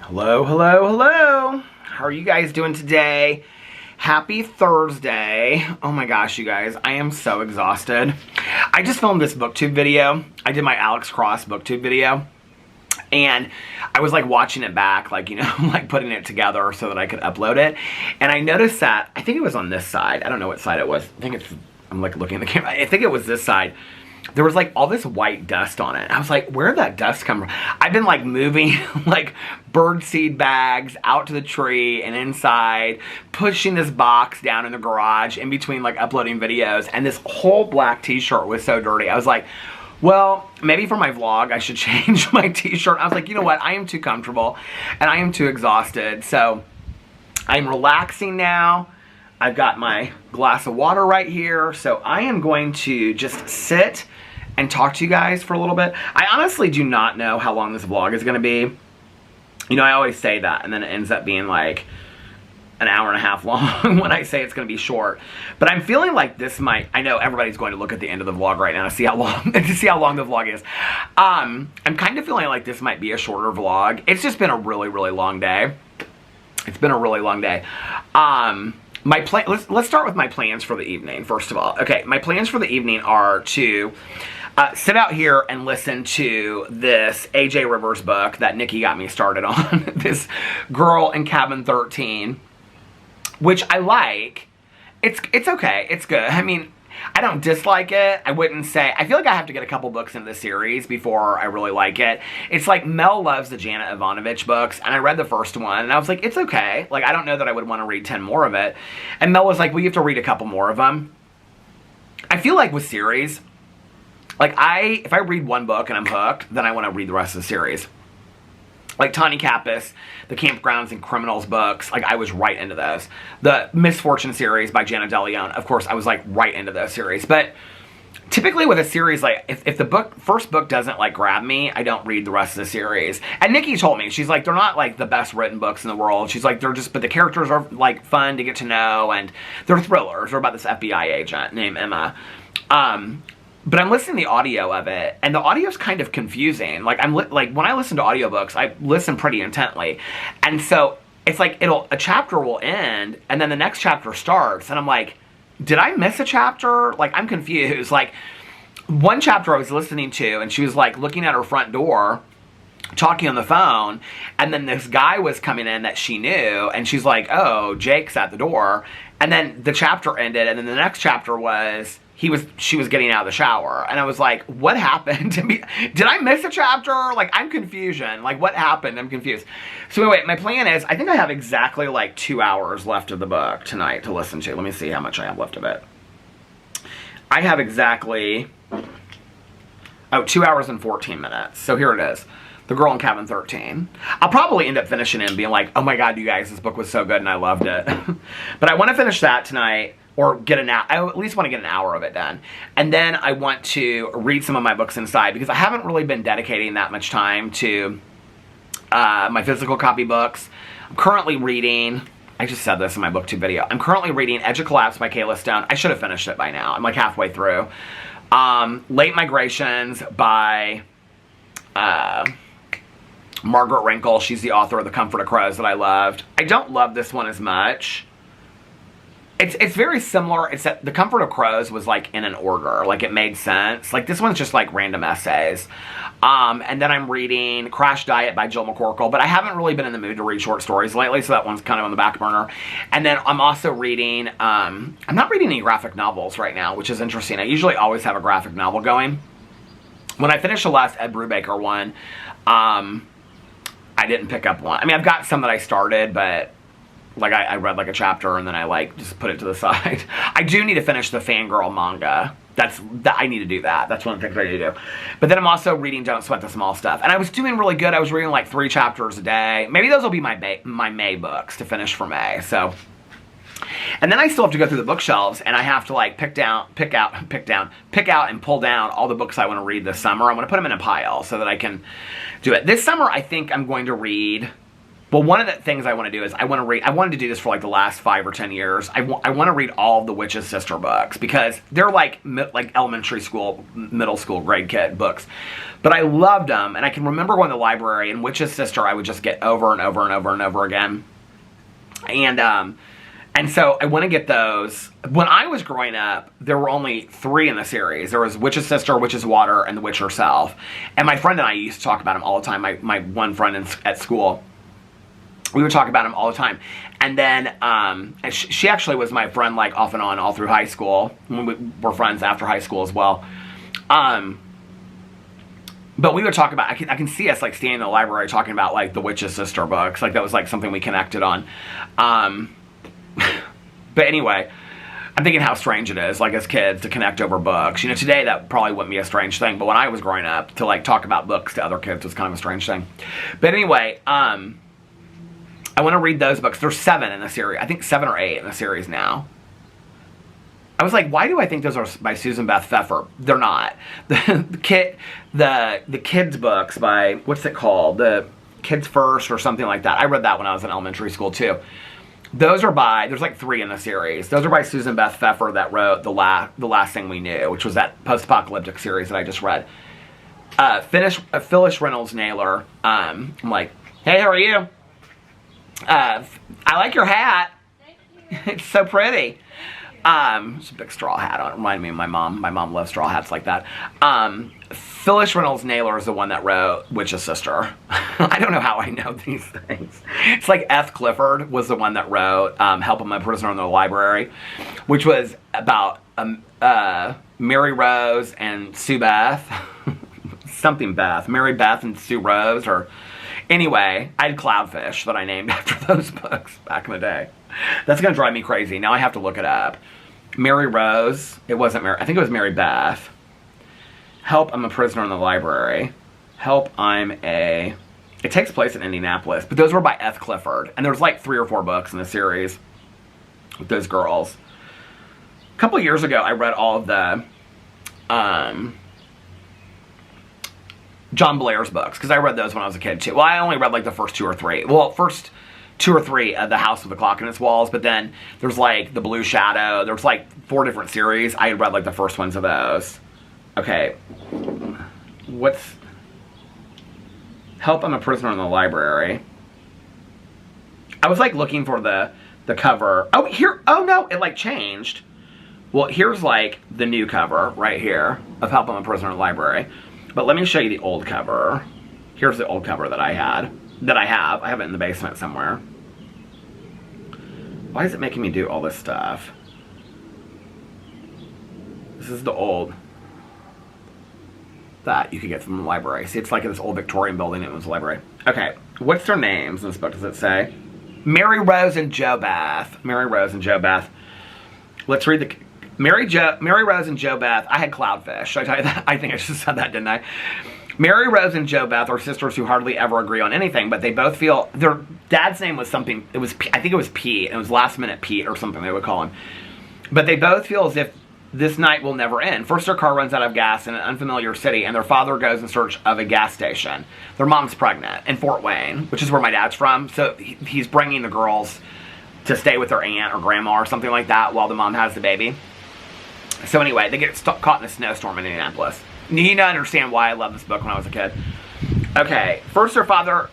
Hello, hello, hello. How are you guys doing today? Happy Thursday. Oh my gosh, you guys, I am so exhausted. I just filmed this booktube video. I did my Alex Cross booktube video. And I was like watching it back, like, you know, like putting it together so that I could upload it. And I noticed that, I think it was on this side. I don't know what side it was. I'm like looking at the camera. I think it was this side. There was like all this white dust on it. I was like, where did that dust come from? I've been like moving like birdseed bags out to the tree and inside, pushing this box down in the garage in between like uploading videos. And this whole black t-shirt was so dirty. I was like, well, maybe for my vlog, I should change my t-shirt. I was like, you know what? I am too comfortable and I am too exhausted. So I'm relaxing now. I've got my glass of water right here. So I am going to just sit and talk to you guys for a little bit. I honestly do not know how long this vlog is going to be. You know, I always say that and then it ends up being like an hour and a half long when I say it's going to be short. But I'm feeling like this might, I know everybody's going to look at the end of the vlog right now to see how long, the vlog is. I'm kind of feeling like this might be a shorter vlog. It's just been a really, really long day. It's been a really long day. Let's start with my plans for the evening, first of all. Okay, my plans for the evening are to sit out here and listen to this A.J. Rivers book that Nikki got me started on. This Girl in Cabin 13, which I like. It's okay. It's good. I mean, I don't dislike it. I wouldn't say, I feel like I have to get a couple books into the series before I really like it. It's like Mel loves the Janet Ivanovich books, and I read the first one, and I was like, it's okay. Like, I don't know that I would want to read 10 more of it. And Mel was like, well, you have to read a couple more of them. I feel like with series, like if I read one book and I'm hooked, then I want to read the rest of the series. Like Tawny Kappas, the Campgrounds and Criminals books, like I was right into those. The Misfortune series by Janet DeLeon, of course, I was like right into those series. But typically with a series, like if the first book doesn't like grab me, I don't read the rest of the series. And Nikki told me, she's like, they're not like the best written books in the world. She's like, but the characters are like fun to get to know, and they're thrillers. They're about this FBI agent named Emma. But I'm listening to the audio of it, and the audio's kind of confusing. Like when I listen to audiobooks, I listen pretty intently. And so it's like a chapter will end, and then the next chapter starts, and I'm like, did I miss a chapter? Like, I'm confused. Like, one chapter I was listening to, and she was like looking at her front door, talking on the phone, and then this guy was coming in that she knew, and she's like, oh, Jake's at the door. And then the chapter ended, and then the next chapter was she was getting out of the shower. And I was like, what happened to me? Did I miss a chapter? Like, I'm confusion. Like, what happened? I'm confused. So anyway, my plan is, I think I have exactly like 2 hours left of the book tonight to listen to. Let me see how much I have left of it. I have exactly, 2 hours and 14 minutes. So here it is. The Girl in Cabin 13. I'll probably end up finishing it and being like, oh my god, you guys, this book was so good and I loved it. But I want to finish that tonight, or get I at least want to get an hour of it done. And then I want to read some of my books inside, because I haven't really been dedicating that much time to my physical copy books. I'm currently reading, I just said this in my booktube video, I'm currently reading Edge of Collapse by Kayla Stone. I should have finished it by now. I'm like halfway through. Late Migrations by Margaret Wrinkle. She's the author of The Comfort of Crows that I loved. I don't love this one as much. It's very similar. It's that The Comfort of Crows was like in an order. Like, it made sense. Like, this one's just like random essays. And then I'm reading Crash Diet by Jill McCorkle, but I haven't really been in the mood to read short stories lately, so that one's kind of on the back burner. And then I'm also reading, I'm not reading any graphic novels right now, which is interesting. I usually always have a graphic novel going. When I finished the last Ed Brubaker one, I didn't pick up one. I mean, I've got some that I started, but like I read like a chapter and then I like just put it to the side. I do need to finish the Fangirl manga. I need to do that. That's one of the things I need to do. But then I'm also reading Don't Sweat the Small Stuff. And I was doing really good. I was reading like 3 chapters a day. Maybe those will be my May books to finish for May. So, and then I still have to go through the bookshelves, and I have to like pick out and pull down all the books I want to read this summer. I'm going to put them in a pile so that I can do it. This summer I think I'm going to read Well, one of the things I want to do is I wanted to do this for like the last 5 or 10 years. I want to read all of the Witch's Sister books because they're like elementary school, middle school grade kid books. But I loved them, and I can remember going to the library, and Witch's Sister I would just get over and over and over and over again. And so I want to get those. When I was growing up, there were only 3 in the series. There was Witch's Sister, Witch's Water, and the Witch herself. And my friend and I used to talk about them all the time. My one friend at school, we would talk about them all the time. And then she actually was my friend like off and on all through high school. We were friends after high school as well. But we would talk about, I can see us like standing in the library talking about like the Witch's Sister books. Like that was like something we connected on. But anyway, I'm thinking how strange it is, like as kids, to connect over books. You know, today that probably wouldn't be a strange thing, but when I was growing up, to like talk about books to other kids was kind of a strange thing. But anyway, I want to read those books. There's 7 in the series. I think 7 or 8 in the series now. I was like, why do I think those are by Susan Beth Pfeffer? They're not. The kids books by, what's it called? The Kids First or something like that. I read that when I was in elementary school too. Those are by, there's like 3 in the series. Those are by Susan Beth Pfeffer that wrote The Last Thing We Knew, which was that post-apocalyptic series that I just read. Phyllis Reynolds Naylor. I'm like, hey, how are you? I like your hat. Thank you. It's so pretty. It's a big straw hat on it. Reminded me of my mom. My mom loves straw hats like that. Phyllis Reynolds Naylor is the one that wrote Witch's Sister. I don't know how I know these things. It's like F. Clifford was the one that wrote Help I'm a Prisoner in the Library, which was about Mary Rose and Sue Beth. Something Beth. Mary Beth and Sue Rose. Or anyway, I had Cloudfish that I named after those books back in the day. That's going to drive me crazy. Now I have to look it up. Mary Rose. It wasn't Mary. I think it was Mary Beth. Help, I'm a Prisoner in the Library. Help, it takes place in Indianapolis. But those were by F. Clifford. And there's like 3 or 4 books in the series with those girls. A couple of years ago, I read all of the John Blair's books. Because I read those when I was a kid too. Well, I only read like the first 2 or 3. Well, first 2 or 3 of The House with the Clock in Its Walls. But then there's like The Blue Shadow. There's like 4 different series. I had read like the first ones of those. Okay, Help, I'm a Prisoner in the Library. I was like looking for the cover. Oh, here, oh no, it like changed. Well, here's like the new cover right here of Help, I'm a Prisoner in the Library. But let me show you the old cover. Here's the old cover that I have. I have it in the basement somewhere. Why is it making me do all this stuff? This is the old that you could get from the library. See, it's like this old Victorian building. It was a library. Okay, what's their names in this book? Does it say? Mary Rose and Jo Beth. Mary Rose and Jo Beth. Let's read the... Mary Rose and Jo Beth. I had Cloudfish. Should I tell you that? I think I just said that, didn't I? Mary Rose and Jo Beth are sisters who hardly ever agree on anything, but they both feel... Their dad's name was something... I think it was Pete. It was Last Minute Pete or something they would call him. But they both feel as if this night will never end. First, their car runs out of gas in an unfamiliar city, and their father goes in search of a gas station. Their mom's pregnant in Fort Wayne, which is where my dad's from. So he's bringing the girls to stay with their aunt or grandma or something like that while the mom has the baby. So anyway, they get caught in a snowstorm in Indianapolis. You need to understand why I love this book when I was a kid. Okay, first their car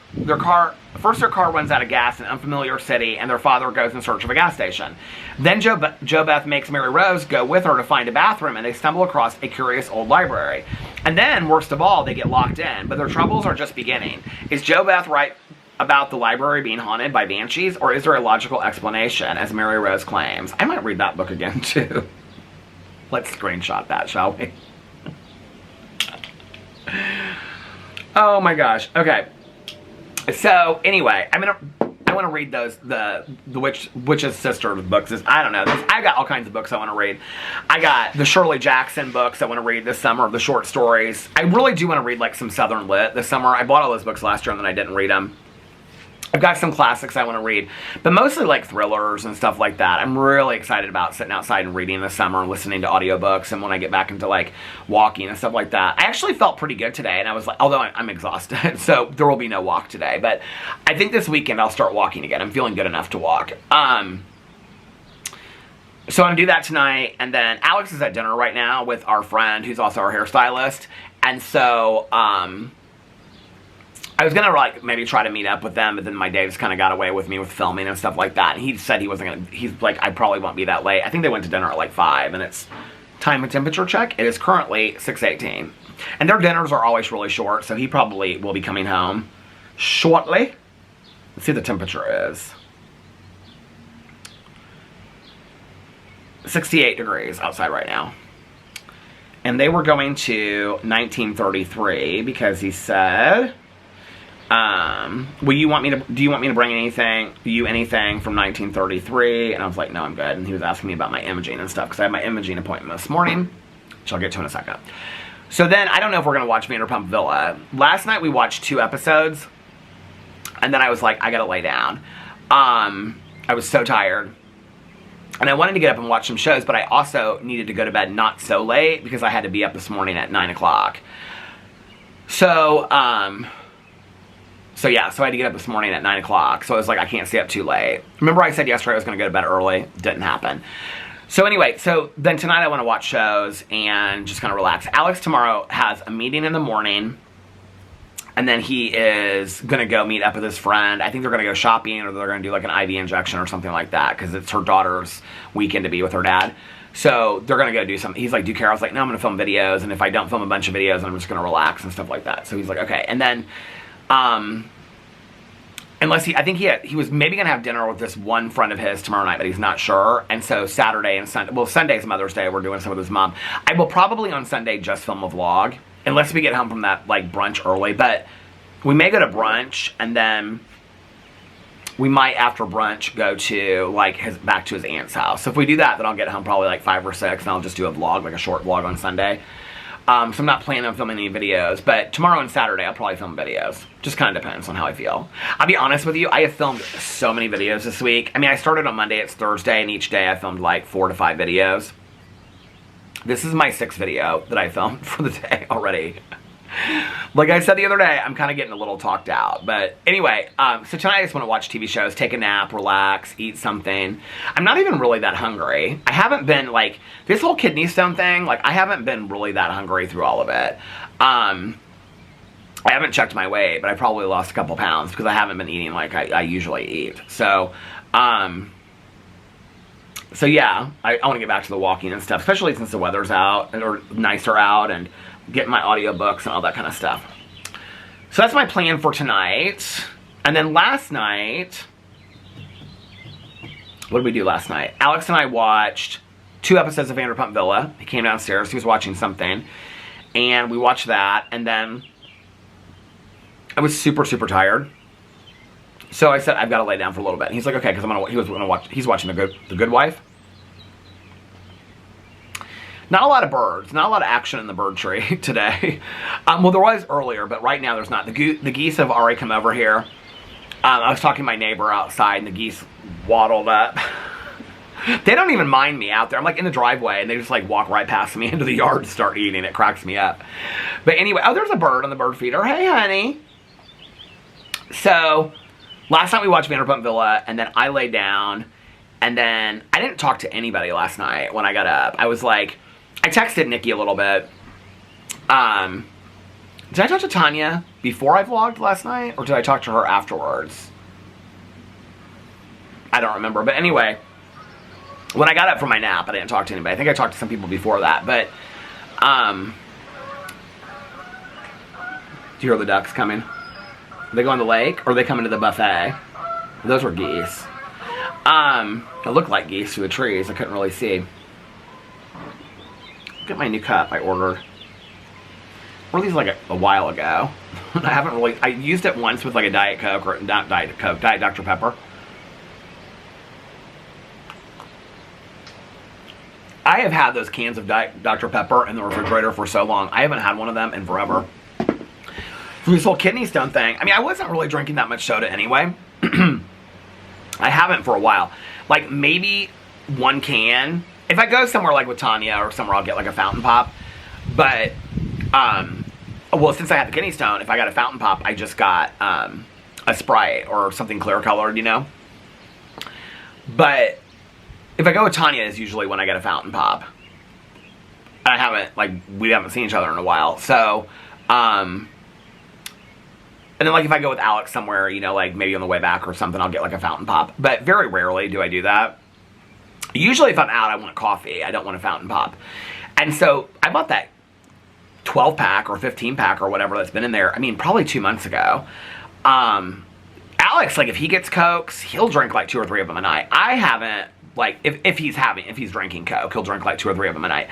runs out of gas in an unfamiliar city, and their father goes in search of a gas station. Then Jo Beth makes Mary Rose go with her to find a bathroom, and they stumble across a curious old library. And then, worst of all, they get locked in, but their troubles are just beginning. Is Jo Beth right about the library being haunted by banshees, or is there a logical explanation, as Mary Rose claims? I might read that book again, too. Let's screenshot that, shall we? Oh my gosh. Okay. So anyway, I want to read those the Witch's Sister books. I don't know. I got all kinds of books I want to read. I got the Shirley Jackson books I want to read this summer, the short stories. I really do want to read like some Southern Lit this summer. I bought all those books last year and then I didn't read them. I've got some classics I want to read, but mostly like thrillers and stuff like that. I'm really excited about sitting outside and reading this summer and listening to audiobooks, and when I get back into like walking and stuff like that. I actually felt pretty good today, and I was like, although I'm exhausted, so there will be no walk today, but I think this weekend I'll start walking again. I'm feeling good enough to walk. So I'm going to do that tonight, and then Alex is at dinner right now with our friend who's also our hairstylist, and so, I was gonna like maybe try to meet up with them, but then my day just kind of got away with me with filming and stuff like that. And he said he wasn't gonna. He's like, I probably won't be that late. I think they went to dinner at like 5, and it's time and temperature check. It is currently 6:18, and their dinners are always really short, so he probably will be coming home shortly. Let's see what the temperature is. 68 degrees outside right now. And they were going to 1933 because he said, do you want me to bring anything from 1933? And I was like, no, I'm good. And he was asking me about my imaging and stuff because I had my imaging appointment this morning, which I'll get to in a second. So then I don't know if we're going to watch Vanderpump Villa. Last night we watched 2 episodes, and then I was like, I got to lay down. I was so tired. And I wanted to get up and watch some shows, but I also needed to go to bed not so late because I had to be up this morning at 9 o'clock. So, so I had to get up this morning at 9 o'clock. So I was like, I can't stay up too late. Remember I said yesterday I was going to go to bed early? Didn't happen. So anyway, so then tonight I want to watch shows and just kind of relax. Alex tomorrow has a meeting in the morning. And then he is going to go meet up with his friend. I think they're going to go shopping, or they're going to do like an IV injection or something like that, because it's her daughter's weekend to be with her dad. So they're going to go do something. He's like, do you care? I was like, no, I'm going to film videos. And if I don't film a bunch of videos, I'm just going to relax and stuff like that. So he's like, okay. And then, I think he was maybe going to have dinner with this one friend of his tomorrow night, but he's not sure. And so Saturday and Sunday, well, Sunday's Mother's Day. We're doing some with his mom. I will probably on Sunday just film a vlog, unless we get home from that like brunch early. But we may go to brunch, and then we might after brunch go to like back to his aunt's house. So if we do that, then I'll get home probably like 5 or 6, and I'll just do a vlog, like a short vlog on Sunday. So I'm not planning on filming any videos, but tomorrow and Saturday I'll probably film videos. Just kind of depends on how I feel. I'll be honest with you, I have filmed so many videos this week. I mean, I started on Monday, it's Thursday, and each day I filmed like 4 to 5 videos. This is my 6th video that I filmed for the day already. Like I said the other day, I'm kind of getting a little talked out. But anyway, so tonight I just want to watch TV shows, take a nap, relax, eat something. I'm not even really that hungry. I haven't been, like, this whole kidney stone thing, like, I haven't been really that hungry through all of it. I haven't checked my weight, but I probably lost a couple pounds because I haven't been eating like I usually eat. So, so yeah, I want to get back to the walking and stuff, especially since the weather's out, or nicer out, and getting my audiobooks and all that kind of stuff. So that's my plan for tonight. And then last night, what did we do last night? Alex and I watched 2 episodes of Vanderpump Villa. He came downstairs, he was watching something, and we watched that, and then I was super, super tired. So I said, I've got to lay down for a little bit. And he's like, okay, because he's watching The Good Wife. Not a lot of birds, not a lot of action in the bird tree today. Well, there was earlier, but right now there's not. The geese have already come over here. I was talking to my neighbor outside, and the geese waddled up. They don't even mind me out there. I'm like in the driveway, and they just like walk right past me into the yard to start eating. It cracks me up. But anyway, oh, there's a bird on the bird feeder. Hey, honey. So last night we watched Vanderpump Villa, and then I laid down, and then I didn't talk to anybody last night when I got up. I was like, I texted Nikki a little bit. Did I talk to Tanya before I vlogged last night, or did I talk to her afterwards? I don't remember, but anyway, when I got up from my nap, I didn't talk to anybody. I think I talked to some people before that, but, do you hear the ducks coming? Are they going to the lake, or are they coming to the buffet? Those were geese. It looked like geese through the trees. I couldn't really see. Look at my new cup I ordered. Or these like a while ago. I haven't really, I used it once with like a Diet Coke, or not Diet Coke, Diet Dr. Pepper. I have had those cans of Diet Dr. Pepper in the refrigerator for so long. I haven't had one of them in forever. From this whole kidney stone thing, I mean, I wasn't really drinking that much soda anyway. I haven't for a while. Like, maybe one can. If I go somewhere like with Tanya or somewhere, I'll get like a fountain pop. But, well, since I had the kidney stone, if I got a fountain pop, I just got a Sprite or something clear colored, you know? But if I go with Tanya is usually when I get a fountain pop. I haven't, like, we haven't seen each other in a while. So, and then, like, if I go with Alex somewhere, you know, like, maybe on the way back or something, I'll get, like, a fountain pop. But very rarely do I do that. Usually, if I'm out, I want coffee. I don't want a fountain pop. And so, I bought that 12-pack or 15-pack or whatever that's been in there, I mean, probably 2 months ago. Alex, like, if he gets Cokes, he'll drink, like, 2 or 3 of them a night. I haven't. Like, if he's drinking Coke, he'll drink like 2 or 3 of them a night.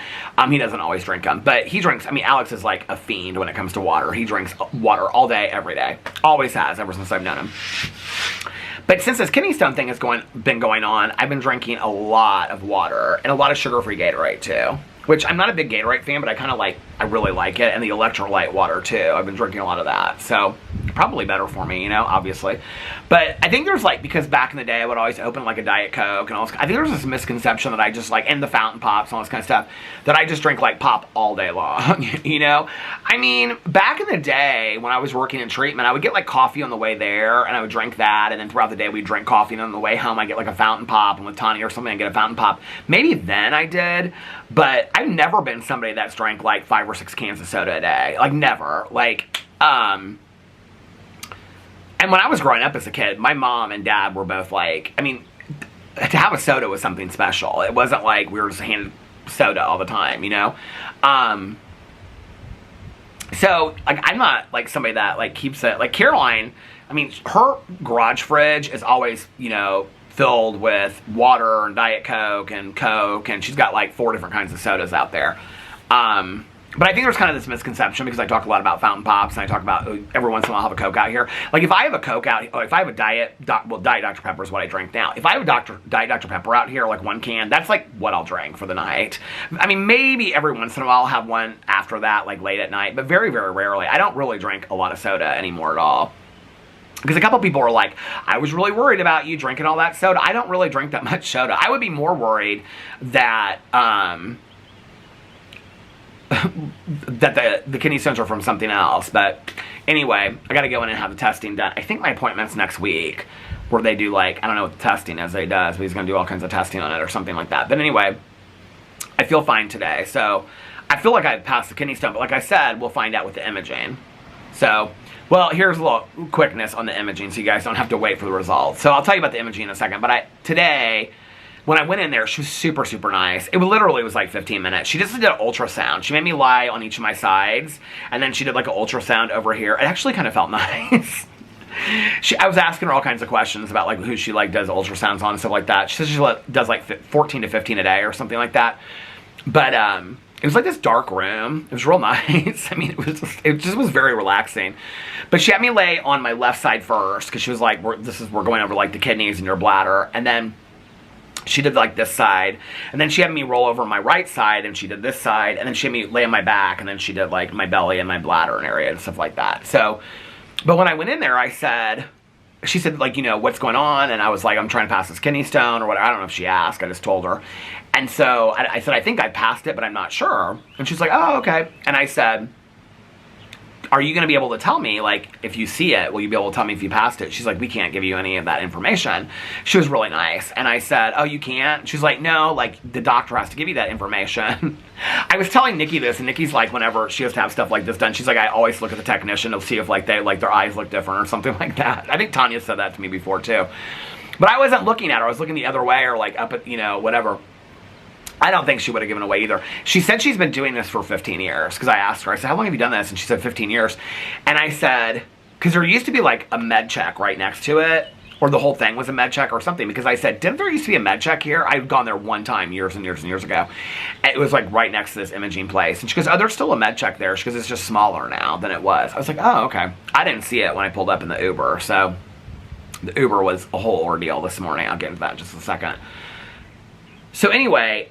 He doesn't always drink them, but he drinks, I mean, Alex is like a fiend when it comes to water. He drinks water all day, every day. Always has, ever since I've known him. But since this kidney stone thing has been going on, I've been drinking a lot of water and a lot of sugar-free Gatorade too. Which, I'm not a big Gatorade fan, but I really like it. And the electrolyte water, too. I've been drinking a lot of that. So, probably better for me, you know, obviously. But I think there's, like, because back in the day, I would always open, like, a Diet Coke and all this. I think there's this misconception that I just, like, and the fountain pops and all this kind of stuff, that I just drink, like, pop all day long, you know? I mean, back in the day, when I was working in treatment, I would get, like, coffee on the way there, and I would drink that, and then throughout the day, we'd drink coffee, and on the way home, I'd get, like, a fountain pop, and with Tanya or something, I'd get a fountain pop. Maybe then I did, but I've never been somebody that's drank like 5 or 6 cans of soda a day. Like, never. Like, and when I was growing up as a kid, my mom and dad were both like, I mean, to have a soda was something special. It wasn't like we were just handed soda all the time, you know? So, like, I'm not like somebody that like keeps it, like Caroline, I mean, her garage fridge is always, you know, filled with water and Diet Coke, and she's got like 4 different kinds of sodas out there. But I think there's kind of this misconception because I talk a lot about fountain pops and I talk about every once in a while I'll have a Coke out here. Like if I have a Coke out, or if I have a Diet Dr. Pepper is what I drink now. If I have a Diet Dr. Pepper out here, like 1 can, that's like what I'll drink for the night. I mean, maybe every once in a while I'll have one after that, like late at night, but very, very rarely. I don't really drink a lot of soda anymore at all. Because a couple people are like, I was really worried about you drinking all that soda. I don't really drink that much soda. I would be more worried that that the kidney stones are from something else. But anyway, I got to go in and have the testing done. I think my appointment's next week, where they do like, I don't know what the testing is that he does, but he's going to do all kinds of testing on it or something like that. But anyway, I feel fine today. So I feel like I passed the kidney stone. But like I said, we'll find out with the imaging. So... well, here's a little quickness on the imaging so you guys don't have to wait for the results. So I'll tell you about the imaging in a second. But today, when I went in there, she was super, super nice. It literally was like 15 minutes. She just did an ultrasound. She made me lie on each of my sides. And then she did like an ultrasound over here. It actually kind of felt nice. I was asking her all kinds of questions about like who she like does ultrasounds on and stuff like that. She says she does like 14 to 15 a day or something like that. But, it was like this dark room. It was real nice. I mean, it just was very relaxing. But she had me lay on my left side first because she was like, we're going over like the kidneys and your bladder. And then she did like this side. And then she had me roll over my right side and she did this side. And then she had me lay on my back and then she did like my belly and my bladder and area and stuff like that. So, but when I went in there, she said, like, you know, what's going on? And I was like, I'm trying to pass this kidney stone or what. I don't know if she asked. I just told her. And so I said, I think I passed it, but I'm not sure. And she's like, oh, okay. And I said, are you going to be able to tell me, like, if you see it, will you be able to tell me if you passed it? She's like, we can't give you any of that information. She was really nice. And I said, oh, you can't? She's like, no, like, the doctor has to give you that information. I was telling Nikki this, and Nikki's like, whenever she has to have stuff like this done, she's like, I always look at the technician to see if, like, their eyes look different or something like that. I think Tanya said that to me before, too. But I wasn't looking at her. I was looking the other way or, like, up at, you know, whatever. I don't think she would have given away either. She said she's been doing this for 15 years. Because I asked her, I said, how long have you done this? And she said 15 years. And I said, because there used to be like a med check right next to it. Or the whole thing was a med check or something. Because I said, didn't there used to be a med check here? I'd gone there one time years and years and years ago. And it was like right next to this imaging place. And she goes, oh, there's still a med check there. She goes, it's just smaller now than it was. I was like, oh, okay. I didn't see it when I pulled up in the Uber. So the Uber was a whole ordeal this morning. I'll get into that in just a second. So anyway,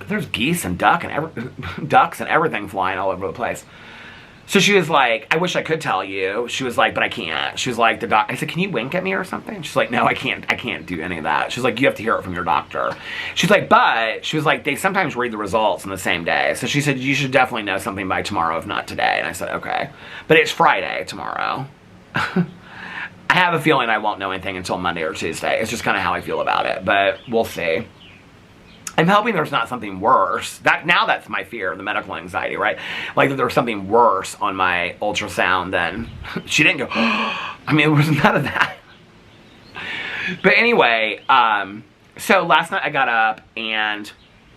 there's geese and ducks and everything flying all over the place. So she was like, I wish I could tell you. She was like, but I can't. She was like, the doc. I said, can you wink at me or something? She's like, no, I can't do any of that. She's like, you have to hear it from your doctor. She's like, but she was like, they sometimes read the results in the same day. So she said, you should definitely know something by tomorrow, if not today. And I said, okay. But it's Friday tomorrow. I have a feeling I won't know anything until Monday or Tuesday. It's just kind of how I feel about it, but we'll see. I'm hoping there's not something worse. That's my fear, the medical anxiety, right? Like that there was something worse on my ultrasound than she didn't go, I mean, it was none of that. But anyway, so last night I got up and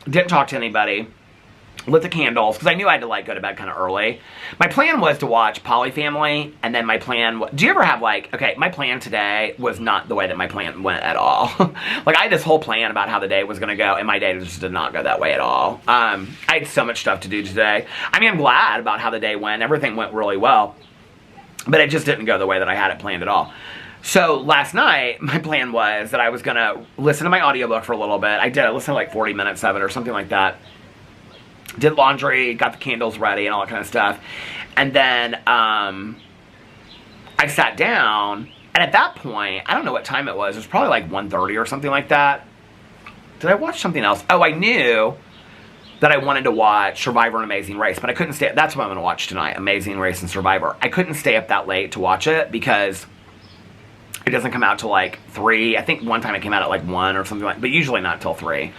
didn't talk to anybody. Lit the candles, because I knew I had to, like, go to bed kind of early. My plan was to watch Polyfamily, and then my plan... Do you ever have, like... Okay, my plan today was not the way that my plan went at all. Like, I had this whole plan about how the day was going to go, and my day just did not go that way at all. I had so much stuff to do today. I mean, I'm glad about how the day went. Everything went really well. But it just didn't go the way that I had it planned at all. So, last night, my plan was that I was going to listen to my audiobook for a little bit. I did. I listened to, like, 40 minutes of it or something like that. Did laundry, got the candles ready and all that kind of stuff. And then I sat down, and at that point, I don't know what time it was. It was probably like 1:30 or something like that. Did I watch something else? Oh, I knew that I wanted to watch Survivor and Amazing Race, but I couldn't stay. That's what I'm going to watch tonight, Amazing Race and Survivor. I couldn't stay up that late to watch it because it doesn't come out till like 3. I think one time it came out at like 1 or something like that, but usually not till 3.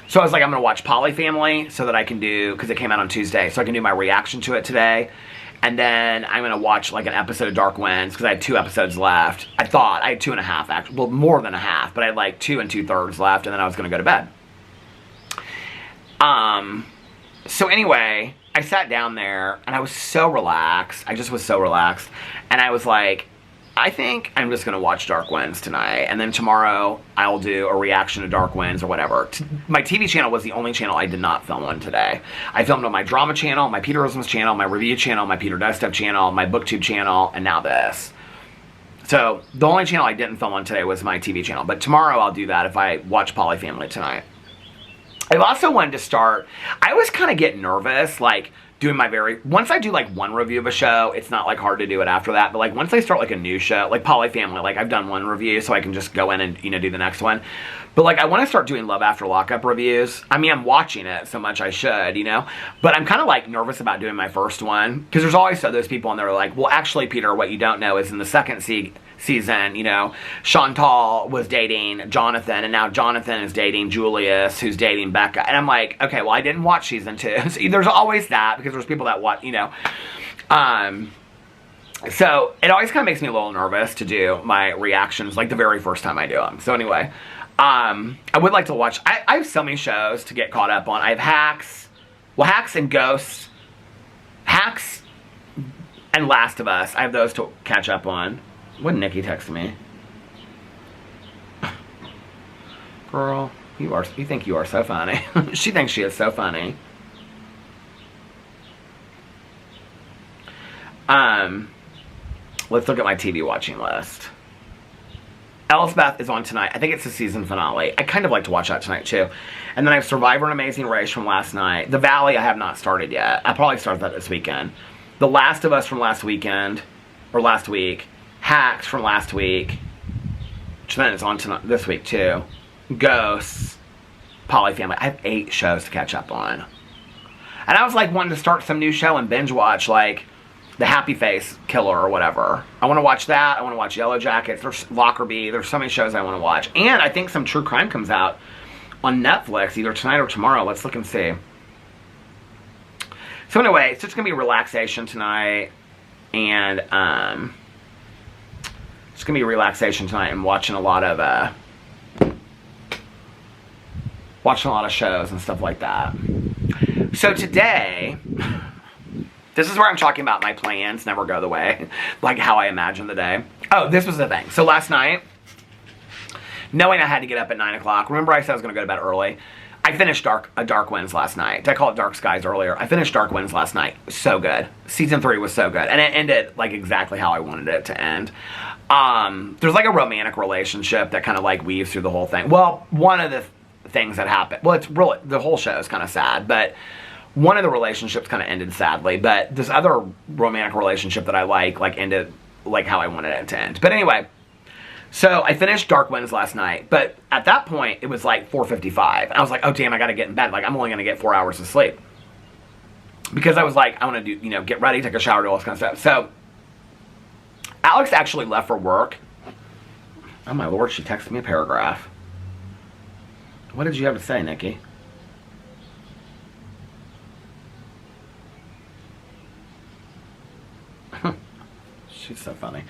So I was like, I'm going to watch Polyfamily so that I can do, because it came out on Tuesday, so I can do my reaction to it today. And then I'm going to watch like an episode of Dark Winds, because I had 2 episodes left. I thought I had 2.5 actually, well, more than a half, but I had like 2 2/3 left, and then I was going to go to bed. So anyway, I sat down there, and I was so relaxed. I just was so relaxed. And I was like, I think I'm just going to watch Dark Winds tonight, and then tomorrow I'll do a reaction to Dark Winds or whatever. My TV channel was the only channel I did not film on today. I filmed on my drama channel, my Peter Isms channel, my review channel, my Peter Does Stuff channel, my BookTube channel, and now this. So the only channel I didn't film on today was my TV channel, but tomorrow I'll do that if I watch Polyfamily tonight. I also wanted to start, I always kind of get nervous, like, doing my once I do like one review of a show, it's not like hard to do it after that, but like once I start like a new show, like Polyfamily, like I've done one review so I can just go in and, do the next one. But like I want to start doing Love After Lockup reviews. I mean, I'm watching it so much I should, but I'm kind of like nervous about doing my first one, because there's always those people and they're like, well, actually, Peter, what you don't know is in the second season, Chantal was dating Jonathan, and now Jonathan is dating Julius, who's dating Becca. And I'm like, okay, well, I didn't watch season 2. So there's always that, because there's people that watch, So it always kind of makes me a little nervous to do my reactions, like the very first time I do them. So anyway, I would like to watch, I have so many shows to get caught up on. I have Hacks and Ghosts, Hacks and Last of Us. I have those to catch up on. When Nikki texted me, girl, you think you are so funny. She thinks she is so funny. Let's look at my TV watching list. Elizabeth is on tonight. I think it's the season finale. I kind of like to watch that tonight too. And then I have Survivor and Amazing Race from last night. The Valley I have not started yet. I'll probably start that this weekend. The Last of Us from last weekend, or last week. Hacks from last week, which then it's on tonight, this week too. Ghosts, Polyfamily. I have 8 shows to catch up on. And I was like wanting to start some new show and binge watch, like The Happy Face Killer or whatever. I want to watch that. I want to watch Yellow Jackets. There's Lockerbie. There's so many shows I want to watch. And I think some true crime comes out on Netflix either tonight or tomorrow. Let's look and see. So anyway, it's just going to be relaxation tonight. And, it's going to be relaxation tonight and watching a lot of shows and stuff like that. So today, this is where I'm talking about my plans never go the way, like how I imagine the day. Oh, this was the thing. So last night, knowing I had to get up at 9 o'clock, remember I said I was going to go to bed early? I finished Dark Winds last night. Did I call it Dark Skies earlier? I finished Dark Winds last night. So good. Season 3 was so good. And it ended like exactly how I wanted it to end. There's like a romantic relationship that kind of like weaves through the whole thing. Well, one of the things that happened, well, it's really, the whole show is kind of sad, but one of the relationships kind of ended sadly, but this other romantic relationship that I like ended like how I wanted it to end. But anyway, so I finished Dark Winds last night, but at that point it was like 4:55, and I was like, oh damn, I gotta get in bed. Like, I'm only gonna get 4 hours of sleep, because I was like, I want to do, get ready, take a shower, do all this kind of stuff. So Alex actually left for work. Oh my lord, she texted me a paragraph. What did you have to say, Nikki? She's so funny.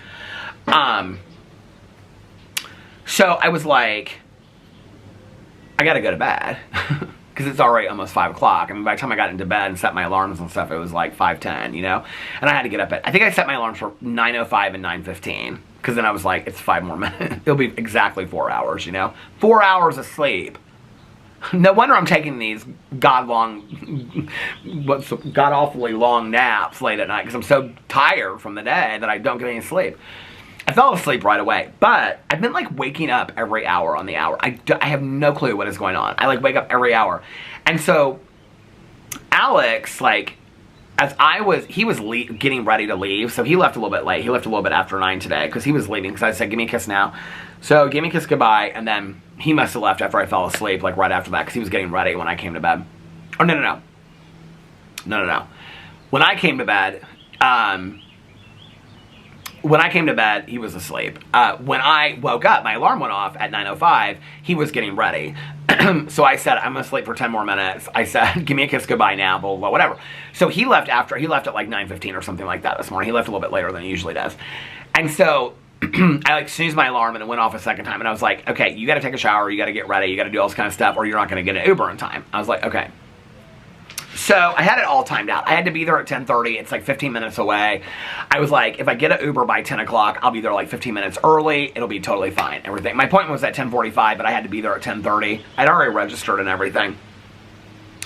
So I was like, I gotta go to bed. Because it's already almost 5 o'clock. I mean, by the time I got into bed and set my alarms and stuff, it was like 5:10, And I had to get up at, I think I set my alarms for 9:05 and 9:15. Because then I was like, it's 5 more minutes. It'll be exactly 4 hours, 4 hours of sleep. No wonder I'm taking these god-awfully long naps late at night. Because I'm so tired from the day that I don't get any sleep. I fell asleep right away, but I've been like waking up every hour on the hour. I have no clue what is going on. I like wake up every hour. And so Alex, like, he was getting ready to leave, so he left a little bit late. He left a little bit after 9 today because he was leaving, because I said, give me a kiss now. So give me a kiss goodbye, and then he must have left after I fell asleep, like right after that, because he was getting ready when I came to bed. Oh, no. When I came to bed, he was asleep. When I woke up, my alarm went off at 9:05. He was getting ready. So I said, I'm going to sleep for 10 more minutes. I said, give me a kiss goodbye now, blah, blah, whatever. So he left at like 9:15 or something like that this morning. He left a little bit later than he usually does. And so I like snoozed my alarm and it went off a second time. And I was like, okay, you got to take a shower. You got to get ready. You got to do all this kind of stuff, or you're not going to get an Uber in time. I was like, okay. So I had it all timed out. I had to be there at 10:30. It's like 15 minutes away. I was like, if I get an Uber by 10 o'clock, I'll be there like 15 minutes early. It'll be totally fine. Everything. My appointment was at 10:45, but I had to be there at 10:30. I'd already registered and everything.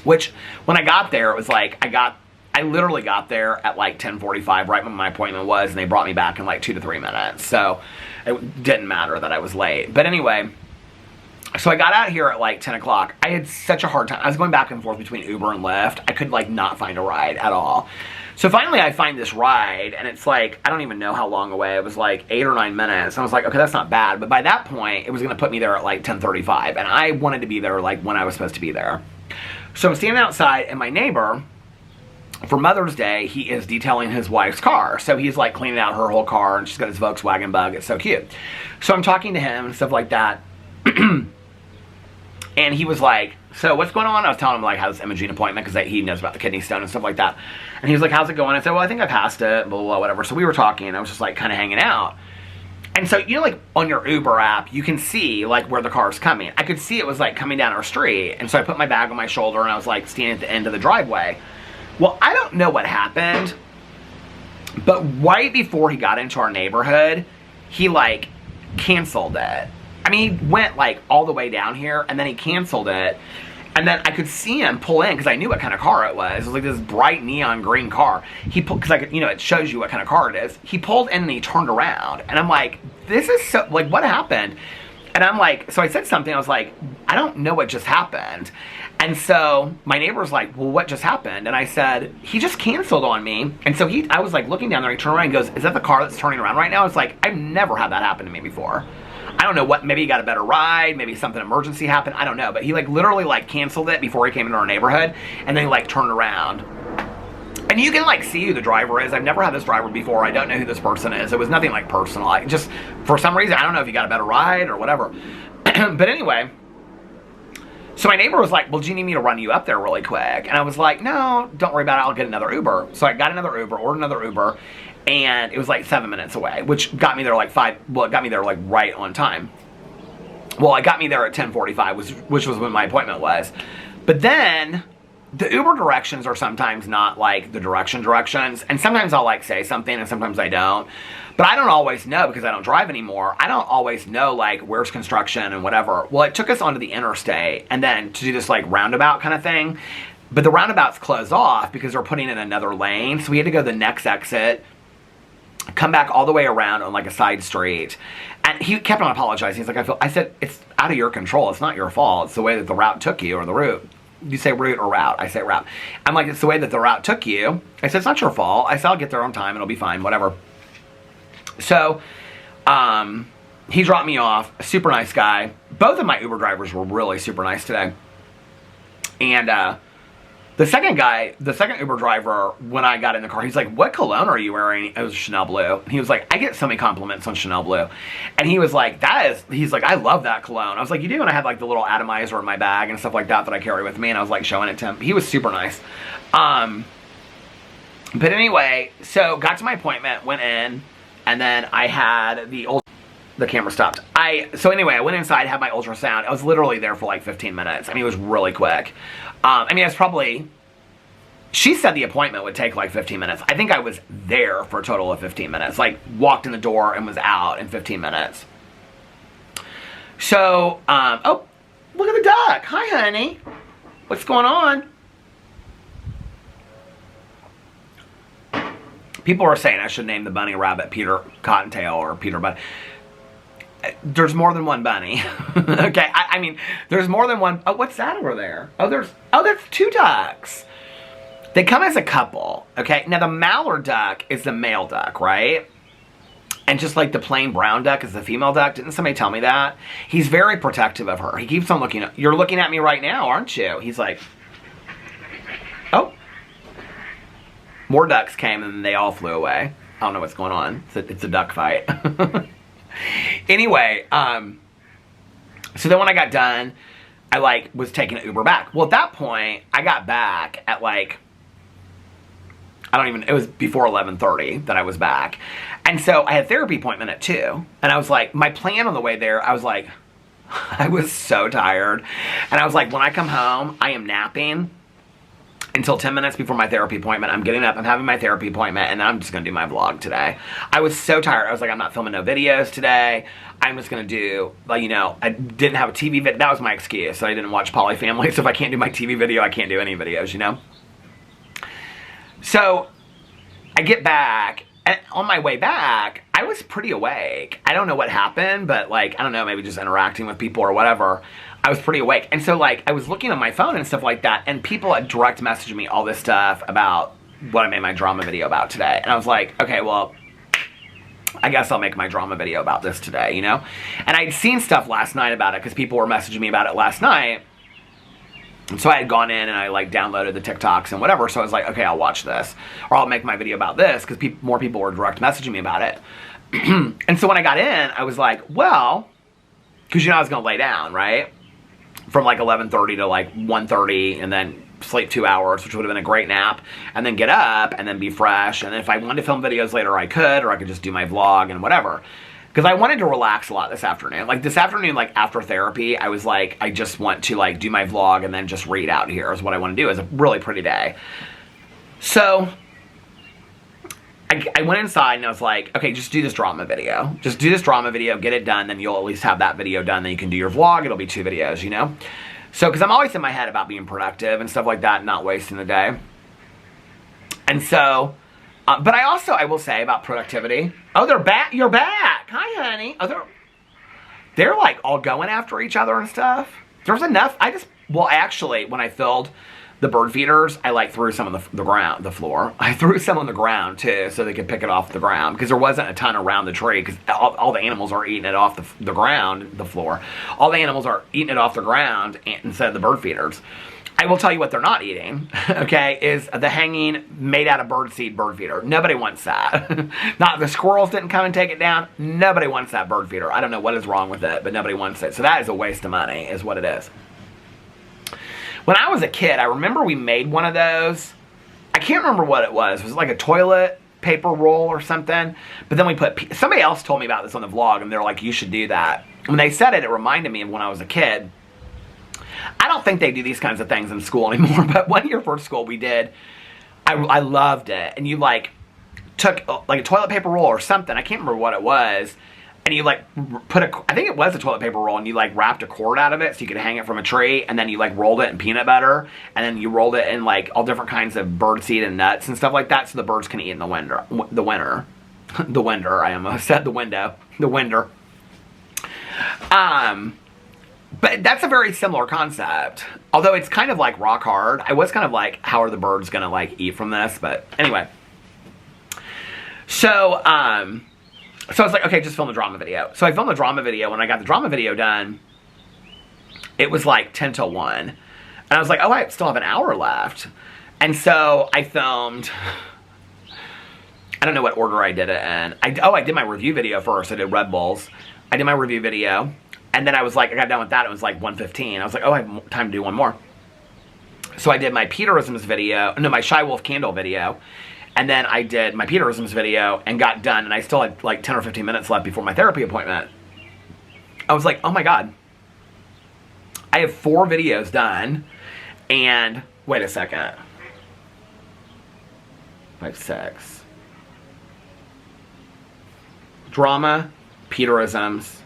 Which, when I got there, it was like, I literally got there at like 10:45, right when my appointment was, and they brought me back in like 2 to 3 minutes. So it didn't matter that I was late. But anyway, so I got out here at like 10 o'clock. I had such a hard time. I was going back and forth between Uber and Lyft. I could like not find a ride at all. So finally I find this ride, and it's like, I don't even know how long away. It was like 8 or 9 minutes. And I was like, okay, that's not bad. But by that point, it was going to put me there at like 10:35. And I wanted to be there like when I was supposed to be there. So I'm standing outside, and my neighbor, for Mother's Day, he is detailing his wife's car. So he's like cleaning out her whole car, and she's got his Volkswagen Bug. It's so cute. So I'm talking to him and stuff like that. And he was like, so what's going on? I was telling him like how this imaging appointment, because he knows about the kidney stone and stuff like that. And he was like, how's it going? I said, well, I think I passed it, blah, blah, blah, whatever. So we were talking, and I was just like kind of hanging out. And so, like on your Uber app, you can see like where the car's coming. I could see it was like coming down our street. And so I put my bag on my shoulder, and I was like standing at the end of the driveway. Well, I don't know what happened, but right before he got into our neighborhood, he like canceled it. I mean, he went like all the way down here, and then he canceled it. And then I could see him pull in, because I knew what kind of car it was. It was like this bright neon green car. He pulled, because I could, it shows you what kind of car it is. He pulled in and he turned around. And I'm like, this is so, like, what happened? And I'm like, so I said something. I was like, I don't know what just happened. And so my neighbor was like, well, what just happened? And I said, he just canceled on me. And so I was like looking down there, and he turned around and goes, is that the car that's turning around right now? I was like, I've never had that happen to me before. I don't know what, maybe he got a better ride, maybe something emergency happened, I don't know. But he like literally like canceled it before he came into our neighborhood, and then he like turned around. And you can like see who the driver is. I've never had this driver before. I don't know who this person is. It was nothing like personal. I just, for some reason, I don't know if he got a better ride or whatever. But anyway, so my neighbor was like, well, do you need me to run you up there really quick? And I was like, no, don't worry about it. I'll get another Uber. So I got another Uber, ordered another Uber, and it was like 7 minutes away, which got me there like it got me there like right on time. Well, it got me there at 10:45, which was when my appointment was. But then the Uber directions are sometimes not like the directions, and sometimes I'll like say something and sometimes I don't. But I don't always know, because I don't drive anymore. I don't always know like where's construction and whatever. Well, it took us onto the interstate, and then to do this like roundabout kind of thing. But the roundabout's closed off because they're putting in another lane, so we had to go to the next exit, come back all the way around on like a side street. And he kept on apologizing. He's like, I said, it's out of your control. It's not your fault. It's the way that the route took you, or the route you say route or route? I say route. I'm like, it's the way that the route took you. I said, it's not your fault. I said, I'll get there on time. It'll be fine, whatever. So, he dropped me off. A super nice guy. Both of my Uber drivers were really super nice today. And, the second Uber driver, when I got in the car, he's like, what cologne are you wearing? It was Chanel Blue. And he was like, I get so many compliments on Chanel Blue. And he was like, he's like, I love that cologne. I was like, you do? And I had like the little atomizer in my bag and stuff like that I carry with me. And I was like showing it to him. He was super nice. But anyway, so got to my appointment, went in, and then I had the camera stopped. So anyway, I went inside, had my ultrasound. I was literally there for like 15 minutes. I mean, it was really quick. I mean, it's probably, she said the appointment would take like 15 minutes. I think I was there for a total of 15 minutes. Like, walked in the door and was out in 15 minutes. So, oh, look at the duck. Hi, honey. What's going on? People are saying I should name the bunny rabbit Peter Cottontail or Peter Bunny. There's more than one bunny. Okay, I mean, there's more than one. Oh, what's that over there? Oh, that's two ducks. They come as a couple, okay? Now, the mallard duck is the male duck, right? And just like the plain brown duck is the female duck. Didn't somebody tell me that? He's very protective of her. He keeps on looking. You're looking at me right now, aren't you? He's like, oh. More ducks came and they all flew away. I don't know what's going on. It's a duck fight. Anyway, so then when I got done, I like was taking an Uber back. Well, at that point, I got back at like, it was before 11:30 that I was back. And so I had a therapy appointment at 2. And I was like, my plan on the way there, I was like, I was so tired. And I was like, when I come home, I am napping until 10 minutes before my therapy appointment. I'm getting up, I'm having my therapy appointment, and then I'm just gonna do my vlog today. I was so tired. I was like, I'm not filming no videos today. I'm just gonna do, like, you know, I didn't have a TV video. That was my excuse. So I didn't watch Poly Family. So if I can't do my TV video, I can't do any videos, you know? So I get back, and on my way back, I was pretty awake. I don't know what happened, but like, I don't know, maybe just interacting with people or whatever. I was pretty awake. And so like, I was looking on my phone and stuff like that, and people had direct messaged me all this stuff about what I made my drama video about today. And I was like, okay, well, I guess I'll make my drama video about this today, you know? And I'd seen stuff last night about it because people were messaging me about it last night. And so I had gone in and I like downloaded the TikToks and whatever. So I was like, okay, I'll watch this, or I'll make my video about this, because more people were direct messaging me about it. And so when I got in, I was like, well, because you know I was going to lay down, right? From like 11:30 to like 1:30, and then sleep 2 hours, which would have been a great nap, and then get up and then be fresh. And then if I wanted to film videos later, I could, or I could just do my vlog and whatever. Because I wanted to relax a lot this afternoon. Like this afternoon, like after therapy, I was like, I just want to like do my vlog and then just read out here is what I want to do. It's a really pretty day. So I went inside and I was like, okay, just do this drama video. Just do this drama video, get it done, then you'll at least have that video done, then you can do your vlog. It'll be 2 videos, you know? So, because I'm always in my head about being productive and stuff like that, and not wasting the day. And so, but I will say about productivity, oh, they're back, you're back. Hi, honey. Oh, they're like all going after each other and stuff. There's enough, well, actually, when I filled the bird feeders, I like threw some on the floor. I threw some on the ground too, so they could pick it off the ground, because there wasn't a ton around the tree, because all the animals are eating it off the ground, the floor. All the animals are eating it off the ground instead of the bird feeders. I will tell you what they're not eating, okay, is the hanging made out of birdseed bird feeder. Nobody wants that. Not the squirrels didn't come and take it down. Nobody wants that bird feeder. I don't know what is wrong with it, but nobody wants it. So that is a waste of money, is what it is. When I was a kid, I remember we made one of those. I can't remember what it was. It was like a toilet paper roll or something. But then we put, somebody else told me about this on the vlog, and they're like, you should do that. When they said it, it reminded me of when I was a kid. I don't think they do these kinds of things in school anymore, but one year for school we did. I loved it. And you like took like a toilet paper roll or something. I can't remember what it was. And you like put I think it was a toilet paper roll, and you like wrapped a cord out of it so you could hang it from a tree, and then you like rolled it in peanut butter, and then you rolled it in like all different kinds of bird seed and nuts and stuff like that, so the birds can eat in the winter. The winter, I almost said the window. The winter. But that's a very similar concept. Although it's kind of like rock hard. I was kind of like, how are the birds gonna like eat from this? But anyway. So, so I was like, okay, just film the drama video. So I filmed the drama video. When I got the drama video done, it was like 10 till 1. And I was like, oh, I still have an hour left. And so I filmed, I don't know what order I did it in. I did my review video first. I did Red Bulls. I did my review video. And then I was like, I got done with that. It was like 1:15. I was like, oh, I have time to do one more. So I did my Peterisms video. No, my Shy Wolf Candle video. And then I did my Peterisms video and got done. And I still had like 10 or 15 minutes left before my therapy appointment. I was like, oh my God. I have 4 videos done. And wait a second. 5, 6. Drama, Peterisms.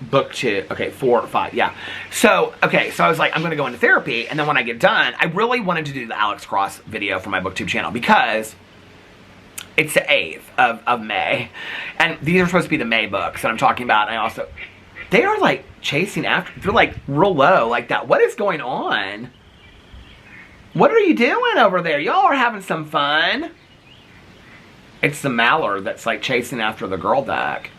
Book 2, okay, 4, 5, yeah. So, okay, so I was like, I'm going to go into therapy, and then when I get done, I really wanted to do the Alex Cross video for my BookTube channel, because it's the 8th of May, and these are supposed to be the May books that I'm talking about, and I also, they are like chasing after, they're like real low, like that. What is going on? What are you doing over there? Y'all are having some fun. It's the mallard that's like chasing after the girl duck.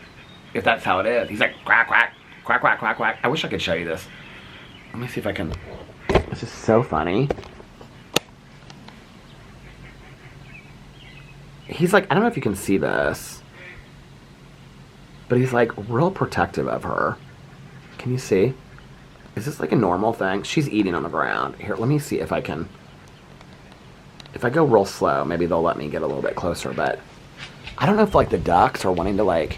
If that's how it is. He's like, quack, quack, quack, quack, quack, quack. I wish I could show you this. Let me see if I can. This is so funny. He's like, I don't know if you can see this, but he's like real protective of her. Can you see? Is this like a normal thing? She's eating on the ground. Here, let me see if I can. If I go real slow, maybe they'll let me get a little bit closer, but I don't know if like the ducks are wanting to like.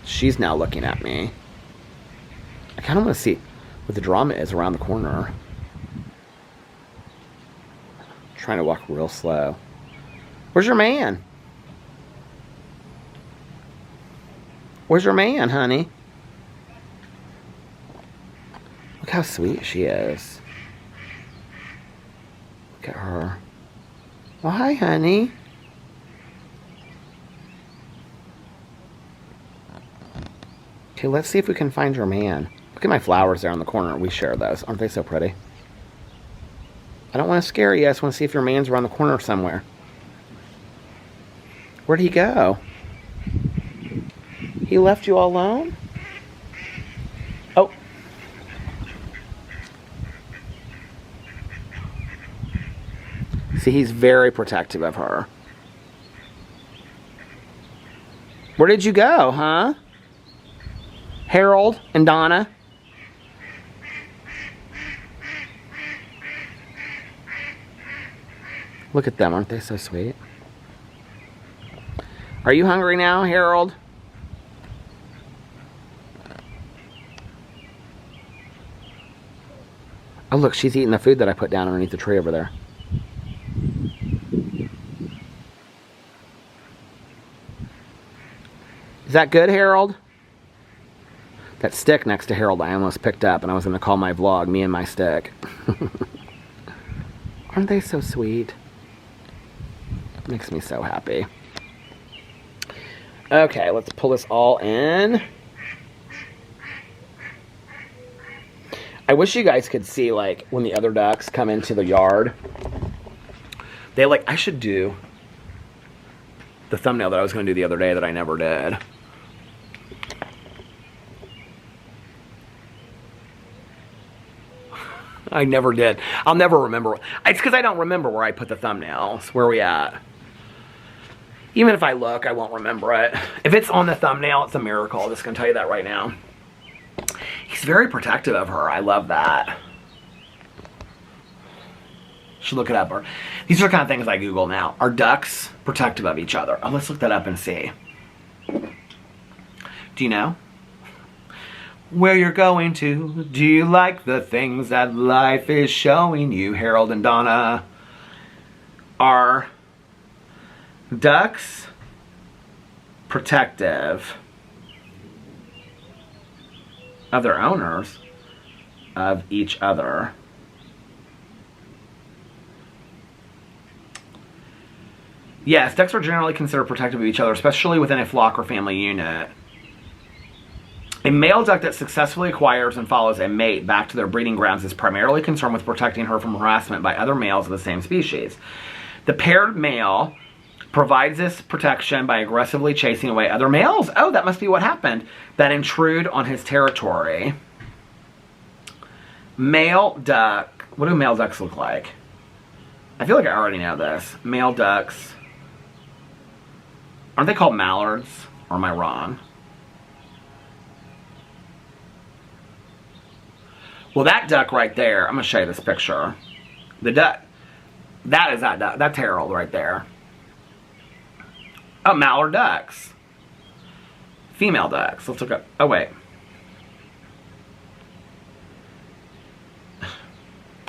She's now looking at me. I kind of want to see what the drama is around the corner. I'm trying to walk real slow. Where's your man? Where's your man, honey? Look how sweet she is. Look at her. Well, hi, honey. Okay, let's see if we can find your man. Look at my flowers there on the corner. We share those. Aren't they so pretty? I don't want to scare you. I just want to see if your man's around the corner somewhere. Where'd he go? He left you all alone? Oh. See, he's very protective of her. Where did you go, huh? Harold and Donna. Look at them, aren't they so sweet? Are you hungry now, Harold? Oh look, she's eating the food that I put down underneath the tree over there. Is that good, Harold? That stick next to Harold I almost picked up, and I was going to call my vlog, me and my stick. Aren't they so sweet? Makes me so happy. Okay, let's pull this all in. I wish you guys could see, like, when the other ducks come into the yard. They, like, I should do the thumbnail that I was going to do the other day that I never did. I never did. I'll never remember. It's because I don't remember where I put the thumbnails. Where are we at? Even if I look, I won't remember it. If it's on the thumbnail, it's a miracle. I'm just going to tell you that right now. He's very protective of her. I love that. Should look it up. These are the kind of things I Google now. Are ducks protective of each other? Oh, let's look that up and see. Do you know where you're going to? Do you like the things that life is showing you? Harold and Donna. Are ducks protective of their owners, of each other? Yes, ducks are generally considered protective of each other, especially within a flock or family unit. A male duck that successfully acquires and follows a mate back to their breeding grounds is primarily concerned with protecting her from harassment by other males of the same species. The paired male provides this protection by aggressively chasing away other males. Oh, that must be what happened. That intrude on his territory. Male duck. What do male ducks look like? I feel like I already know this. Male ducks. Aren't they called mallards? Or am I wrong? Well, that duck right there, I'm going to show you this picture. The duck, that is that duck. That's Harold right there. Oh, mallard ducks. Female ducks. Let's look up. Oh, wait.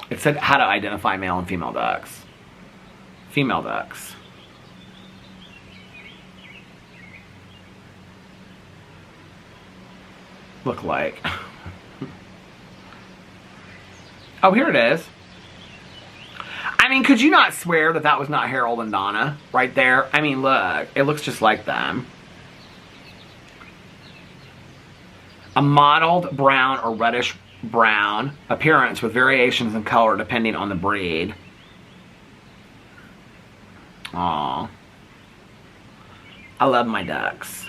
It said how to identify male and female ducks. Female ducks. Look like. Oh, here it is. I mean, could you not swear that that was not Harold and Donna right there? I mean, look. It looks just like them. A mottled brown or reddish brown appearance with variations in color depending on the breed. Aww. I love my ducks.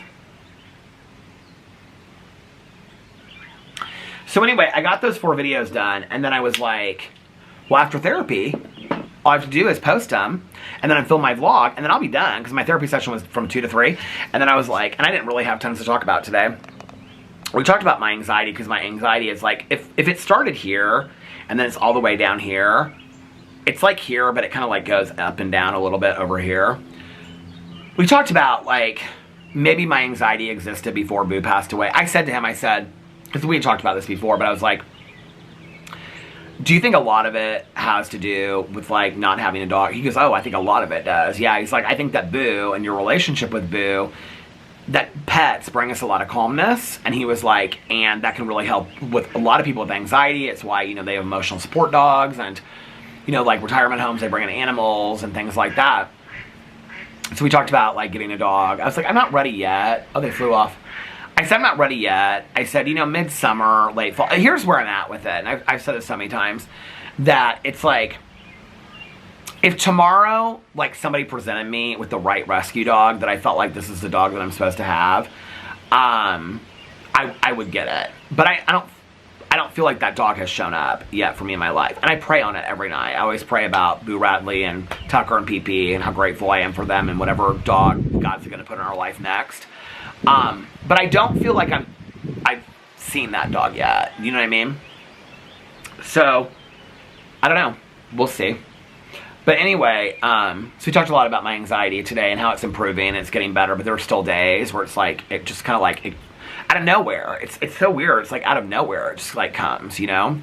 So anyway, I got those 4 videos done, and then I was like, well, after therapy, all I have to do is post them, and then I film my vlog, and then I'll be done, because my therapy session was from 2 to 3, and then I was like, and I didn't really have tons to talk about today. We talked about my anxiety, because my anxiety is like, if it started here, and then it's all the way down here, it's like here, but it kind of like goes up and down a little bit over here. We talked about, like, maybe my anxiety existed before Boo passed away. I said to him, I said, because we had talked about this before, but I was like, do you think a lot of it has to do with, like, not having a dog? He goes, oh, I think a lot of it does. Yeah, he's like, I think that Boo and your relationship with Boo, that pets bring us a lot of calmness. And he was like, and that can really help with a lot of people with anxiety. It's why, you know, they have emotional support dogs and, you know, like retirement homes, they bring in animals and things like that. So we talked about, like, getting a dog. I was like, I'm not ready yet. Oh, they flew off. I said, I'm not ready yet. I said, you know, midsummer, late fall. Here's where I'm at with it. And I've said this so many times. That it's like, if tomorrow, like, somebody presented me with the right rescue dog that I felt like this is the dog that I'm supposed to have, I would get it. But I don't feel like that dog has shown up yet for me in my life. And I pray on it every night. I always pray about Boo Radley and Tucker and PP and how grateful I am for them and whatever dog God's going to put in our life next. But I don't feel like I've seen that dog yet. You know what I mean? So, I don't know. We'll see. But anyway, so we talked a lot about my anxiety today and how it's improving and it's getting better, but there are still days where it's like, it just kind of like, out of nowhere. It's so weird. It's like out of nowhere. It just like comes, you know?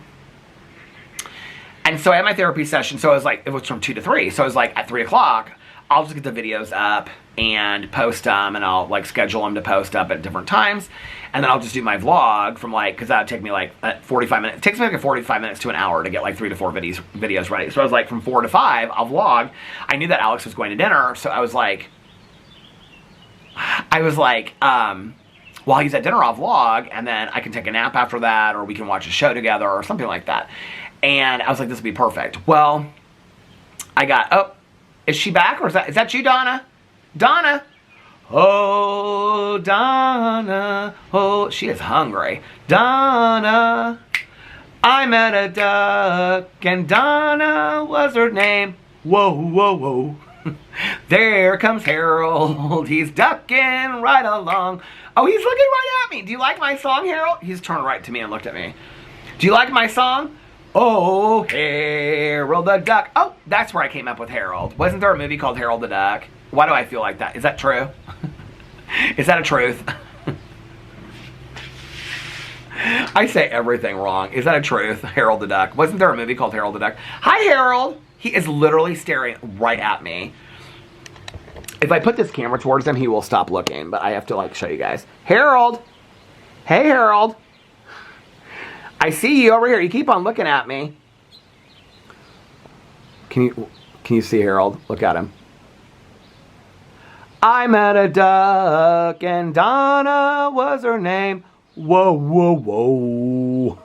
And so I had my therapy session, so I was like, it was from 2 to 3. So I was like, at 3 o'clock, I'll just get the videos up and post them, and I'll, like, schedule them to post up at different times. And then I'll just do my vlog from, like, because that would take me, like, 45 minutes. It takes me, like, 45 minutes to an hour to get, like, 3 to 4 videos ready. So I was like, from 4 to 5, I'll vlog. I knew that Alex was going to dinner, so I was like, while he's at dinner, I'll vlog, and then I can take a nap after that, or we can watch a show together, or something like that. And I was like, this would be perfect. Well, I got, oh, is she back, or is that you, Donna? Donna! Oh, Donna. Oh, she is hungry. Donna, I met a duck, and Donna was her name. Whoa, whoa, whoa. There comes Harold. He's ducking right along. Oh, he's looking right at me. Do you like my song, Harold? He's turned right to me and looked at me. Do you like my song? Oh, Harold the Duck. Oh, that's where I came up with Harold. Wasn't there a movie called Harold the Duck? Why do I feel like that? Is that true? Is that a truth? I say everything wrong. Is that a truth? Harold the Duck. Wasn't there a movie called Harold the Duck? Hi, Harold. He is literally staring right at me. If I put this camera towards him, he will stop looking. But I have to, like, show you guys. Harold. Hey, Harold. I see you over here. You keep on looking at me. Can you see Harold? Look at him. I met a duck and Donna was her name. Whoa, whoa, whoa.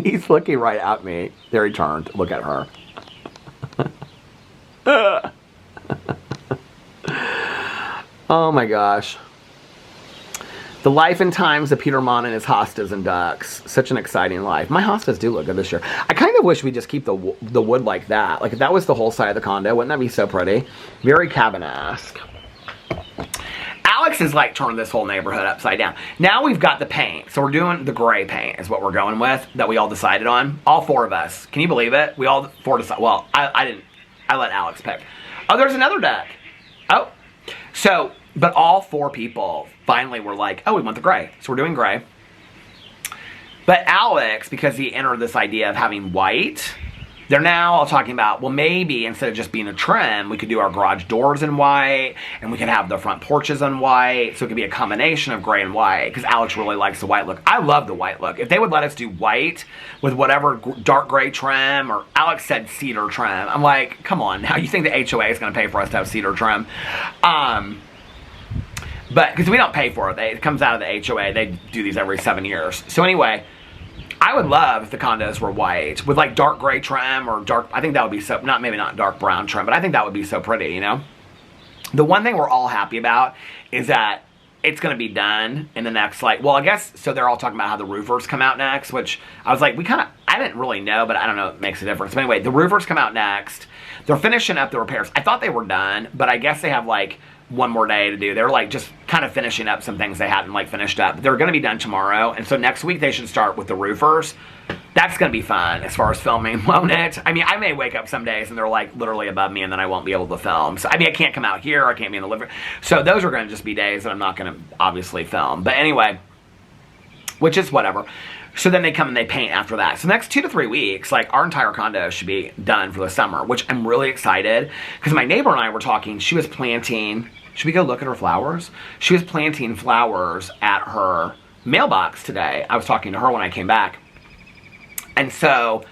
He's looking right at me. There he turned. Look at her. Oh my gosh. The life and times of Peter Monn and his hostas and ducks. Such an exciting life. My hostas do look good this year. I kind of wish we just keep the wood like that. Like if that was the whole side of the condo, wouldn't that be so pretty? Very cabin-esque. Alex has like turned this whole neighborhood upside down. Now we've got the paint. So we're doing the gray paint is what we're going with that we all decided on. All four of us. Can you believe it? We all four decided. Well, I didn't. I let Alex pick. Oh, there's another deck. Oh. So, but all four people finally were like, oh, we want the gray. So we're doing gray. But Alex, because he entered this idea of having white, they're now all talking about, well, maybe instead of just being a trim, we could do our garage doors in white, and we could have the front porches in white, so it could be a combination of gray and white, because Alex really likes the white look. I love the white look. If they would let us do white with whatever dark gray trim, or Alex said cedar trim, I'm like, come on now, you think the HOA is going to pay for us to have cedar trim? But, because we don't pay for it, it comes out of the HOA, they do these every 7 years. So anyway, I would love if the condos were white with like dark gray trim or dark, I think that would be so, maybe not dark brown trim, but I think that would be so pretty, you know? The one thing we're all happy about is that it's going to be done in the next, like, well, I guess, so they're all talking about how the roofers come out next, which I was like, I didn't really know, but I don't know, it makes a difference. But anyway, the roofers come out next. They're finishing up the repairs. I thought they were done, but I guess they have like one more day to do. They're like just kind of finishing up some things they hadn't like finished up. They're going to be done tomorrow, and so next week they should start with the roofers. That's going to be fun as far as filming, won't it? I mean, I may wake up some days and they're like literally above me, and then I won't be able to film. So I mean, I can't come out here, I can't be in the living room. So those are going to just be days that I'm not going to obviously film. But anyway, which is whatever. So then they come and they paint after that. So the next 2 to 3 weeks, like our entire condo should be done for the summer, which I'm really excited because my neighbor and I were talking. She was planting. Should we go look at her flowers? She was planting flowers at her mailbox today. I was talking to her when I came back. And so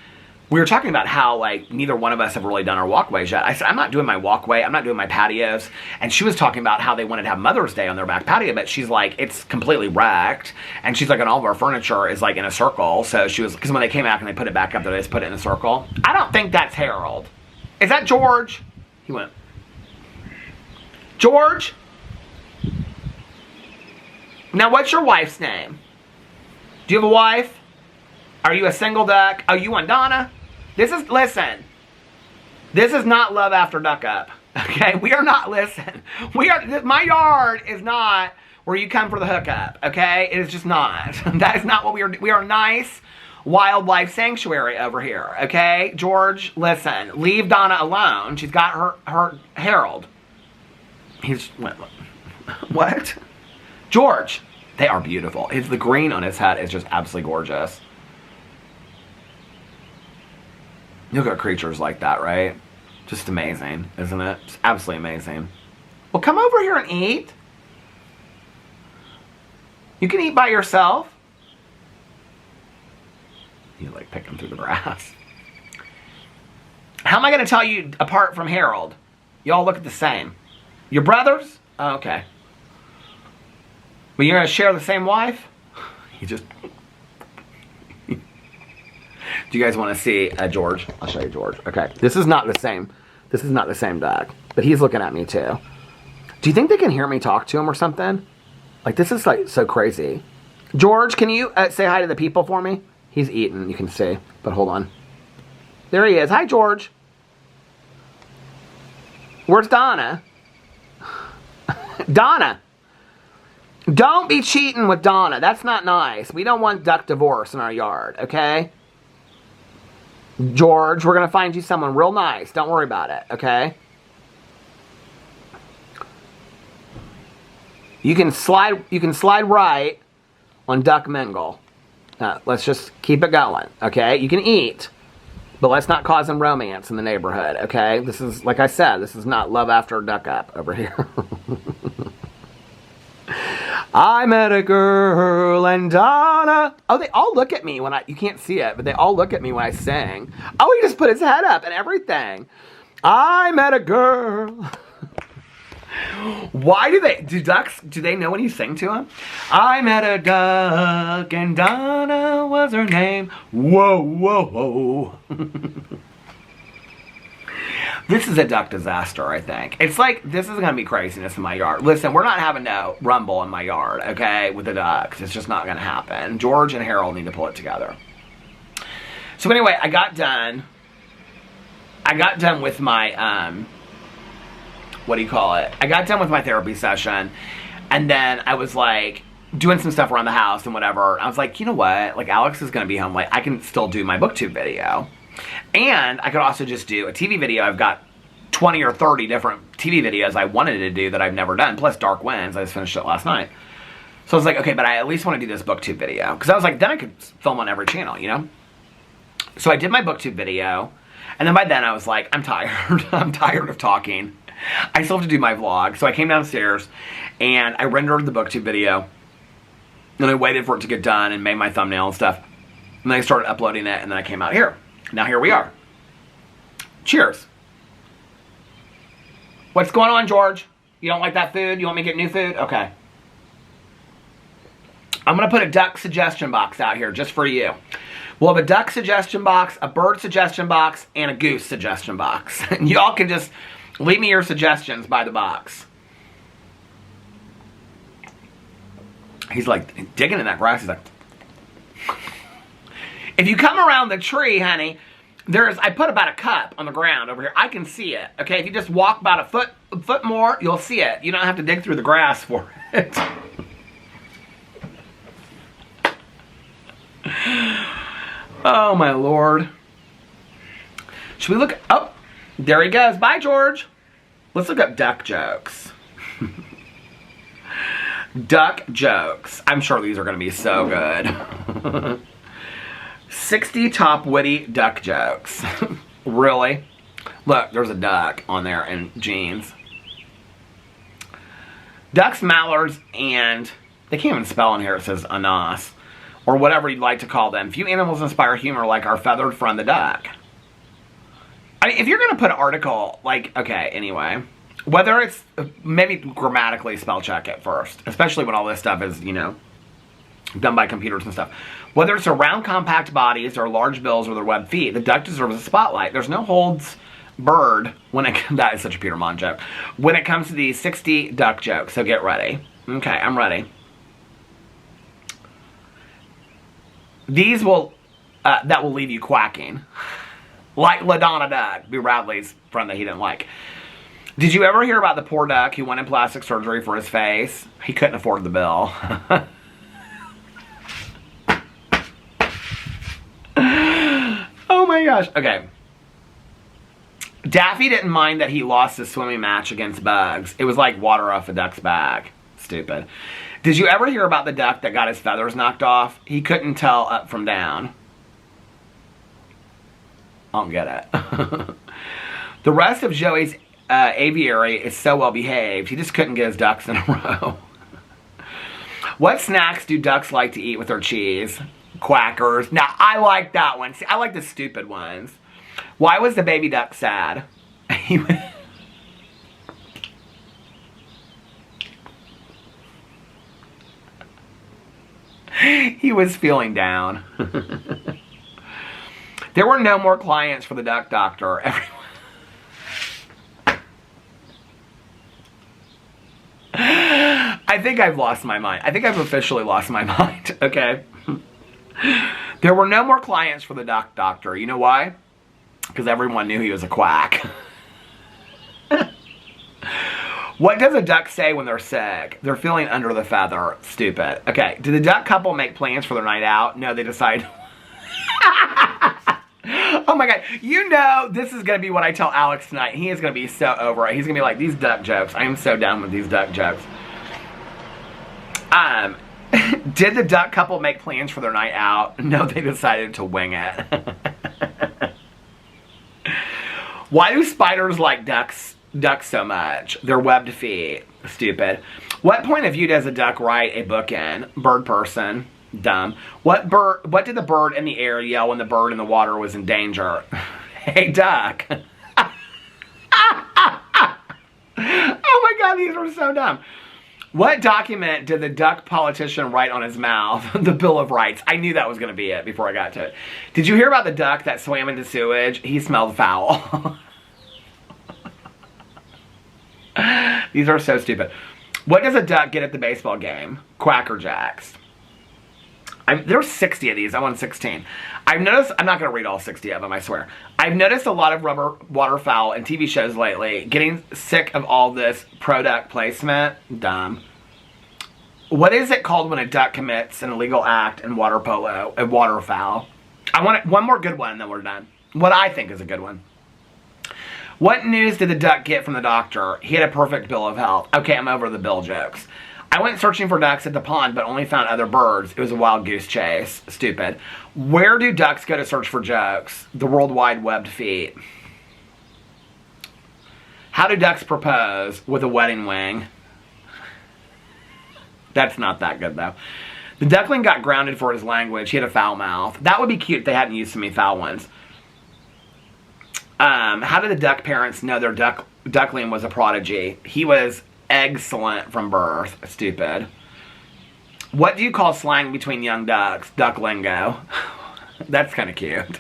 we were talking about how like neither one of us have really done our walkways yet. I said, I'm not doing my walkway. I'm not doing my patios. And she was talking about how they wanted to have Mother's Day on their back patio, but she's like, it's completely wrecked. And she's like, and all of our furniture is like in a circle. So she was, because when they came back and they put it back up, they just put it in a circle. I don't think that's Harold. Is that George? He went, George? Now, what's your wife's name? Do you have a wife? Are you a single duck? Oh, you want Donna? Listen. This is not Love After Duck Up. Okay? We are not, listen. My yard is not where you come for the hookup. Okay? It is just not. That is not what we are. We are a nice wildlife sanctuary over here. Okay? George, listen. Leave Donna alone. She's got her Harold. He's, what? George. They are beautiful. The green on his head is just absolutely gorgeous. Look at creatures like that, right? Just amazing, isn't it? Just absolutely amazing. Well, come over here and eat. You can eat by yourself. You like picking through the grass. How am I going to tell you apart from Harold? You all look the same. Your brothers? Oh, okay. But you're going to share the same wife? You just... Do you guys want to see George? I'll show you George. Okay. This is not the same. This is not the same duck. But he's looking at me too. Do you think they can hear me talk to him or something? Like, this is like so crazy. George, can you say hi to the people for me? He's eating, you can see. But hold on. There he is. Hi, George. Where's Donna? Donna. Don't be cheating with Donna. That's not nice. We don't want duck divorce in our yard, okay? George, we're going to find you someone real nice. Don't worry about it, okay? You can slide right on Duck Mingle. Let's just keep it going, okay? You can eat, but let's not cause some romance in the neighborhood, okay? This is, like I said, this is not Love After Duck Up over here. I met a girl and Donna. Oh, they all look at me when you can't see it, but they all look at me when I sing. Oh, he just put his head up and everything. I met a girl. Why do ducks, do they know when you sing to them? I met a duck and Donna was her name. Whoa, whoa, whoa. This is a duck disaster, I think. It's like, this is going to be craziness in my yard. Listen, we're not having no rumble in my yard, okay, with the ducks. It's just not going to happen. George and Harold need to pull it together. So anyway, I got done with my, what do you call it? I got done with my therapy session, and then I was like doing some stuff around the house and whatever. I was like, you know what? Like, Alex is going to be home. Like, I can still do my booktube video. And I could also just do a TV video. I've got 20 or 30 different TV videos I wanted to do that I've never done, plus Dark Winds. I just finished it last night. So I was like, okay, but I at least want to do this booktube video. Because I was like, then I could film on every channel, you know? So I did my booktube video. And then by then I was like, I'm tired. I'm tired of talking. I still have to do my vlog. So I came downstairs and I rendered the booktube video. And I waited for it to get done and made my thumbnail and stuff. And then I started uploading it, and then I came out here. Now here we are. Cheers. What's going on, George? You don't like that food? You want me to get new food? Okay. I'm going to put a duck suggestion box out here just for you. We'll have a duck suggestion box, a bird suggestion box, and a goose suggestion box. And y'all can just leave me your suggestions by the box. He's like digging in that grass. He's like... If you come around the tree, honey, I put about a cup on the ground over here. I can see it, okay? If you just walk about a foot more, you'll see it. You don't have to dig through the grass for it. Oh, my Lord. Should we look? Oh, there he goes. Bye, George. Let's look up duck jokes. Duck jokes. I'm sure these are going to be so good. 60 top witty duck jokes. Really? Look, there's a duck on there in jeans. Ducks, mallards, and they can't even spell in here. It says anas, or whatever you'd like to call them. Few animals inspire humor like our feathered friend the duck. I mean, if you're going to put an article, like, okay, anyway, whether it's, maybe grammatically spell check it first, especially when all this stuff is, you know, done by computers and stuff. Whether it's around compact bodies or large bills or their webbed feet, the duck deserves a spotlight. There's no holds barred when it... That is such a Peter Monn joke. When it comes to these 60 duck jokes, so get ready. Okay, I'm ready. These will... that will leave you quacking. Like LaDonna Duck, B. Radley's friend that he didn't like. Did you ever hear about the poor duck who went in plastic surgery for his face? He couldn't afford the bill. Oh my gosh. Okay. Daffy didn't mind that he lost his swimming match against bugs. It was like water off a duck's back. Stupid. Did you ever hear about the duck that got his feathers knocked off? He couldn't tell up from down. I don't get it. The rest of Joey's aviary is so well behaved, he just couldn't get his ducks in a row. What snacks do ducks like to eat with their cheese? Quackers. Now, I like that one. See, I like the stupid ones. Why was the baby duck sad? He was feeling down. There were no more clients for the duck doctor. Everyone. I think I've lost my mind. I think I've officially lost my mind. Okay. There were no more clients for the duck doctor. You know why? Because everyone knew he was a quack. What does a duck say when they're sick? They're feeling under the feather. Stupid. Okay. Did the duck couple make plans for their night out? No, they decided. Oh my God. You know this is going to be what I tell Alex tonight. He is going to be so over it. He's going to be like, these duck jokes. I am so down with these duck jokes. Did the duck couple make plans for their night out? No, they decided to wing it. Why do spiders like ducks so much? Their webbed feet. Stupid. What point of view does a duck write a book in? Bird person. Dumb. What did the bird in the air yell when the bird in the water was in danger? Hey, duck. Oh my God, These are so dumb. What document did the duck politician write on his mouth? The Bill of Rights. I knew that was going to be it before I got to it. Did you hear about the duck that swam into sewage? He smelled foul. These are so stupid. What does a duck get at the baseball game? Quacker Jacks. There's 60 of these. I won 16. I've noticed, I'm not going to read all 60 of them, I swear. I've noticed a lot of rubber waterfowl in TV shows lately. Getting sick of all this product placement. Dumb. What is it called when a duck commits an illegal act in water polo? A waterfowl. I want one more good one and then we're done. What I think is a good one. What news did the duck get from the doctor? He had a perfect bill of health. Okay, I'm over the bill jokes. I went searching for ducks at the pond, but only found other birds. It was a wild goose chase. Stupid. Where do ducks go to search for jokes? The World Wide Web feet. How do ducks propose? With a wedding wing. That's not that good, though. The duckling got grounded for his language. He had a foul mouth. That would be cute if they hadn't used so many foul ones. How did the duck parents know their duckling was a prodigy? He was excellent from birth. Stupid. What do you call slang between young ducks? Duck lingo. That's kind of cute.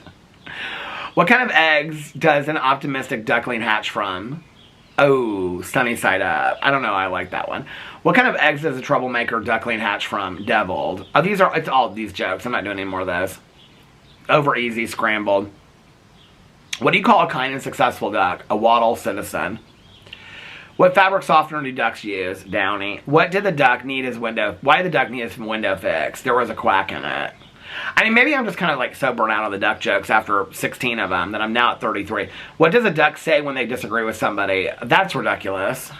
What kind of eggs does an optimistic duckling hatch from? Oh, sunny side up. I don't know. I like that one. What kind of eggs does a troublemaker duckling hatch from? Deviled. Oh, it's all these jokes. I'm not doing any more of those. Over easy, scrambled. What do you call a kind and successful duck? A wattle citizen. What fabric softener do ducks use? Downy. What did the duck need his window? Why did the duck need his window fixed? There was a quack in it. I mean, maybe I'm just kind of like so burnt out on the duck jokes after 16 of them that I'm now at 33. What does a duck say when they disagree with somebody? That's ridiculous.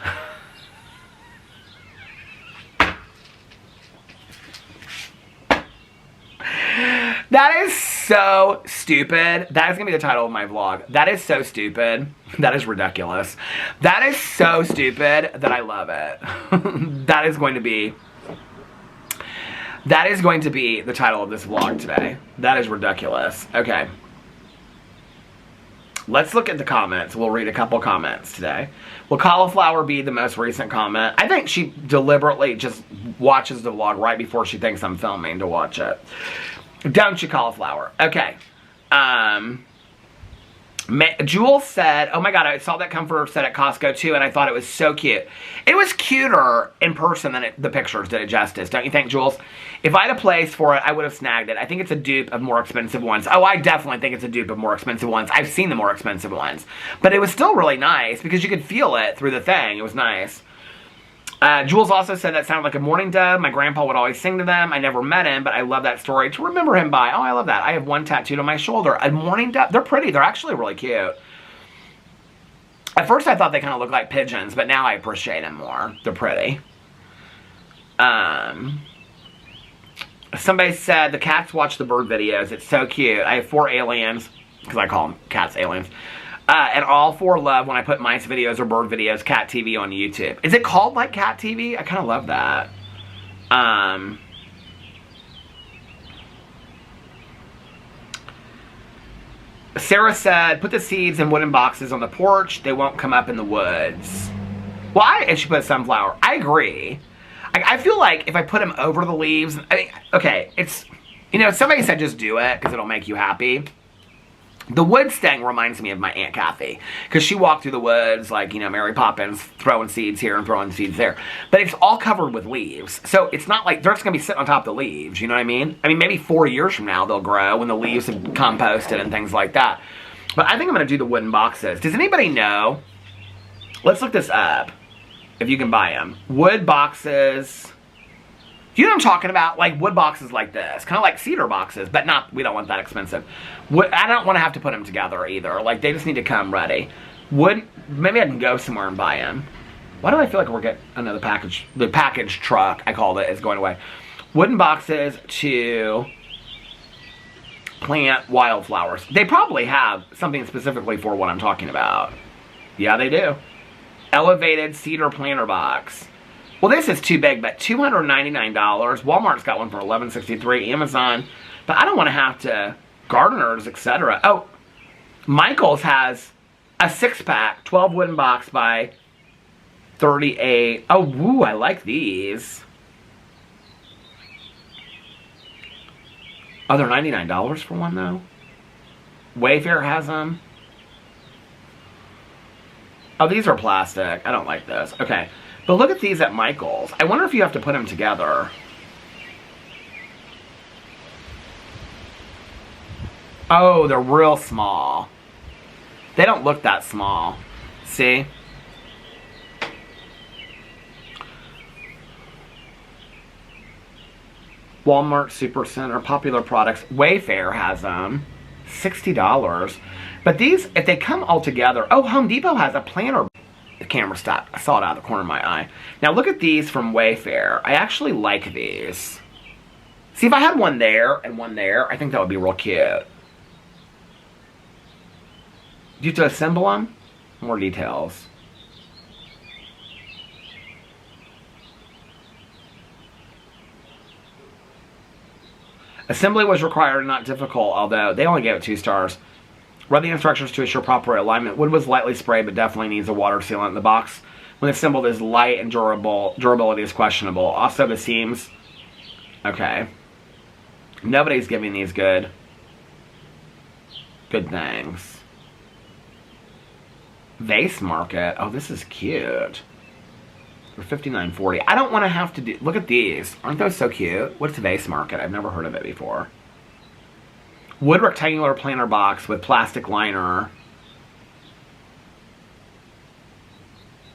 That is so stupid. That is going to be the title of my vlog. That is so stupid. That is ridiculous. That is so stupid that I love it. That is going to be the title of this vlog today. That is ridiculous. Okay. Let's look at the comments. We'll read a couple comments today. Will cauliflower be the most recent comment? I think she deliberately just watches the vlog right before she thinks I'm filming to watch it. Don't you, cauliflower? Okay. Jules said, oh my god, I saw that comforter set at Costco too, and I thought it was so cute. It was cuter in person than the pictures did it justice, don't you think, Jules? If I had a place for it, I would have snagged it. I think it's a dupe of more expensive ones. Oh, I definitely think it's a dupe of more expensive ones. I've seen the more expensive ones. But it was still really nice because you could feel it through the thing. It was nice. Jules also said that sounded like a mourning dove. My grandpa would always sing to them. I never met him, but I love that story to remember him by. Oh, I love that. I have one tattooed on my shoulder. A mourning dove. They're pretty. They're actually really cute. At first, I thought they kind of looked like pigeons, but now I appreciate them more. They're pretty. Somebody said the cats watch the bird videos. It's so cute. I have 4 aliens, because I call them cats aliens. And all 4 love when I put mice videos or bird videos, cat TV on YouTube. Is it called like cat TV? I kind of love that. Sarah said, put the seeds in wooden boxes on the porch. They won't come up in the woods. Well, and she put sunflower. I agree. I feel like if I put them over the leaves, I mean, okay, it's, you know, somebody said just do it because it'll make you happy. The wood sting reminds me of my Aunt Kathy, because she walked through the woods like, you know, Mary Poppins, throwing seeds here and throwing seeds there. But it's all covered with leaves, so it's not like they're just going to be sitting on top of the leaves, you know what I mean? I mean, maybe 4 years from now they'll grow when the leaves have composted and things like that. But I think I'm going to do the wooden boxes. Does anybody know? Let's look this up, if you can buy them. Wood boxes. Do you know what I'm talking about? Like wood boxes like this. Kind of like cedar boxes, but not, we don't want that expensive. I don't want to have to put them together either. Like, they just need to come ready. Wood, maybe I can go somewhere and buy them. Why do I feel like we're getting another package? The package truck, I called it, is going away. Wooden boxes to plant wildflowers. They probably have something specifically for what I'm talking about. Yeah, they do. Elevated cedar planter box. Well, this is too big, but $299. Walmart's got one for $11.63. Amazon. But I don't want to have to, Gardeners, etc. Oh, Michael's has a 6-pack, 12 wooden box by $38. Oh, woo, I like these. Oh, they're $99 for one, though? Wayfair has them. Oh, these are plastic. I don't like this. Okay. But look at these at Michael's. I wonder if you have to put them together. Oh, they're real small. They don't look that small. See? Walmart Supercenter, Popular Products. Wayfair has them. $60. But these, if they come all together... Oh, Home Depot has a planner. The camera stopped. I saw it out of the corner of my eye. Now, look at these from Wayfair. I actually like these. See, if I had one there and one there, I think that would be real cute. Do you have to assemble them? More details. Assembly was required and not difficult, although they only gave it 2 stars. Read the instructions to ensure proper alignment. Wood was lightly sprayed, but definitely needs a water sealant. The box, when assembled, is light and durable. Durability is questionable. Also, the seams. Okay. Nobody's giving these good things. Vase Market. Oh, this is cute. For $59.40. I don't want to have to do... Look at these. Aren't those so cute? What's Vase Market? I've never heard of it before. Wood rectangular planter box with plastic liner.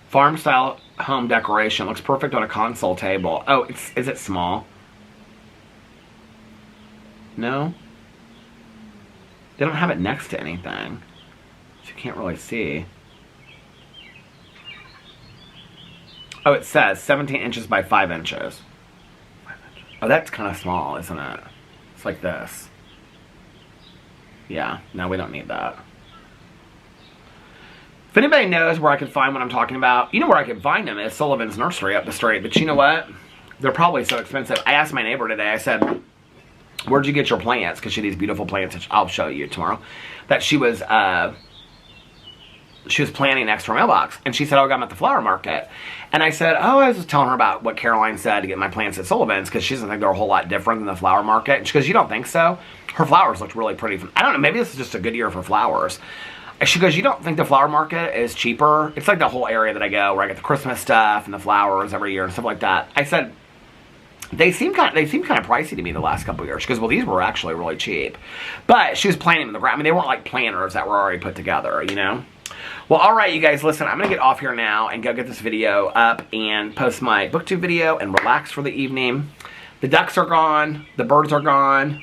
Farm style home decoration. Looks perfect on a console table. Oh, is it small? No? They don't have it next to anything. So you can't really see. Oh, it says 17 inches by 5 inches. Oh, that's kind of small, isn't it? It's like this. Yeah, no, we don't need that. If anybody knows where I can find what I'm talking about, you know where I can find them is Sullivan's Nursery up the street. But you know what? They're probably so expensive. I asked my neighbor today, I said, where'd you get your plants? Because she had these beautiful plants, which I'll show you tomorrow, that she was planting next to her mailbox. And she said, oh, I got them at the flower market. And I said, oh, I was just telling her about what Caroline said to get my plants at Sullivan's, because she doesn't think they're a whole lot different than the flower market. And she goes, you don't think so? Her flowers looked really pretty. I don't know, maybe this is just a good year for flowers. She goes, you don't think the flower market is cheaper? It's like the whole area that I go, where I get the Christmas stuff and the flowers every year and stuff like that. I said, they seem kind of pricey to me the last couple of years. She goes, well, these were actually really cheap. But she was planting them in the ground. I mean, they weren't like planters that were already put together, you know? Well, alright, you guys, listen, I'm going to get off here now and go get this video up and post my booktube video and relax for the evening. The ducks are gone. The birds are gone.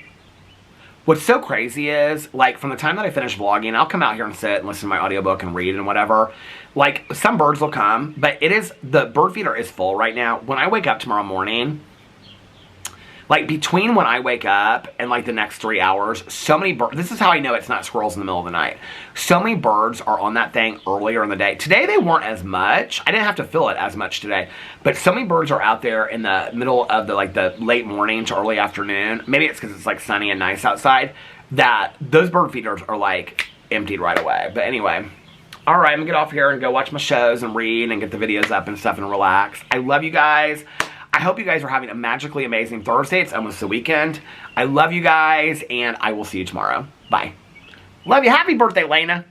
What's so crazy is, like, from the time that I finish vlogging, I'll come out here and sit and listen to my audiobook and read and whatever. Like, some birds will come, but the bird feeder is full right now. When I wake up tomorrow morning, like, between when I wake up and, like, the next 3 hours, so many birds... This is how I know it's not squirrels in the middle of the night. So many birds are on that thing earlier in the day. Today, they weren't as much. I didn't have to fill it as much today. But so many birds are out there in the middle of the late morning to early afternoon. Maybe it's because it's, like, sunny and nice outside. That those bird feeders are, like, emptied right away. But anyway... Alright, I'm going to get off here and go watch my shows and read and get the videos up and stuff and relax. I love you guys. I hope you guys are having a magically amazing Thursday. It's almost the weekend. I love you guys, and I will see you tomorrow. Bye. Love you. Happy birthday, Lena.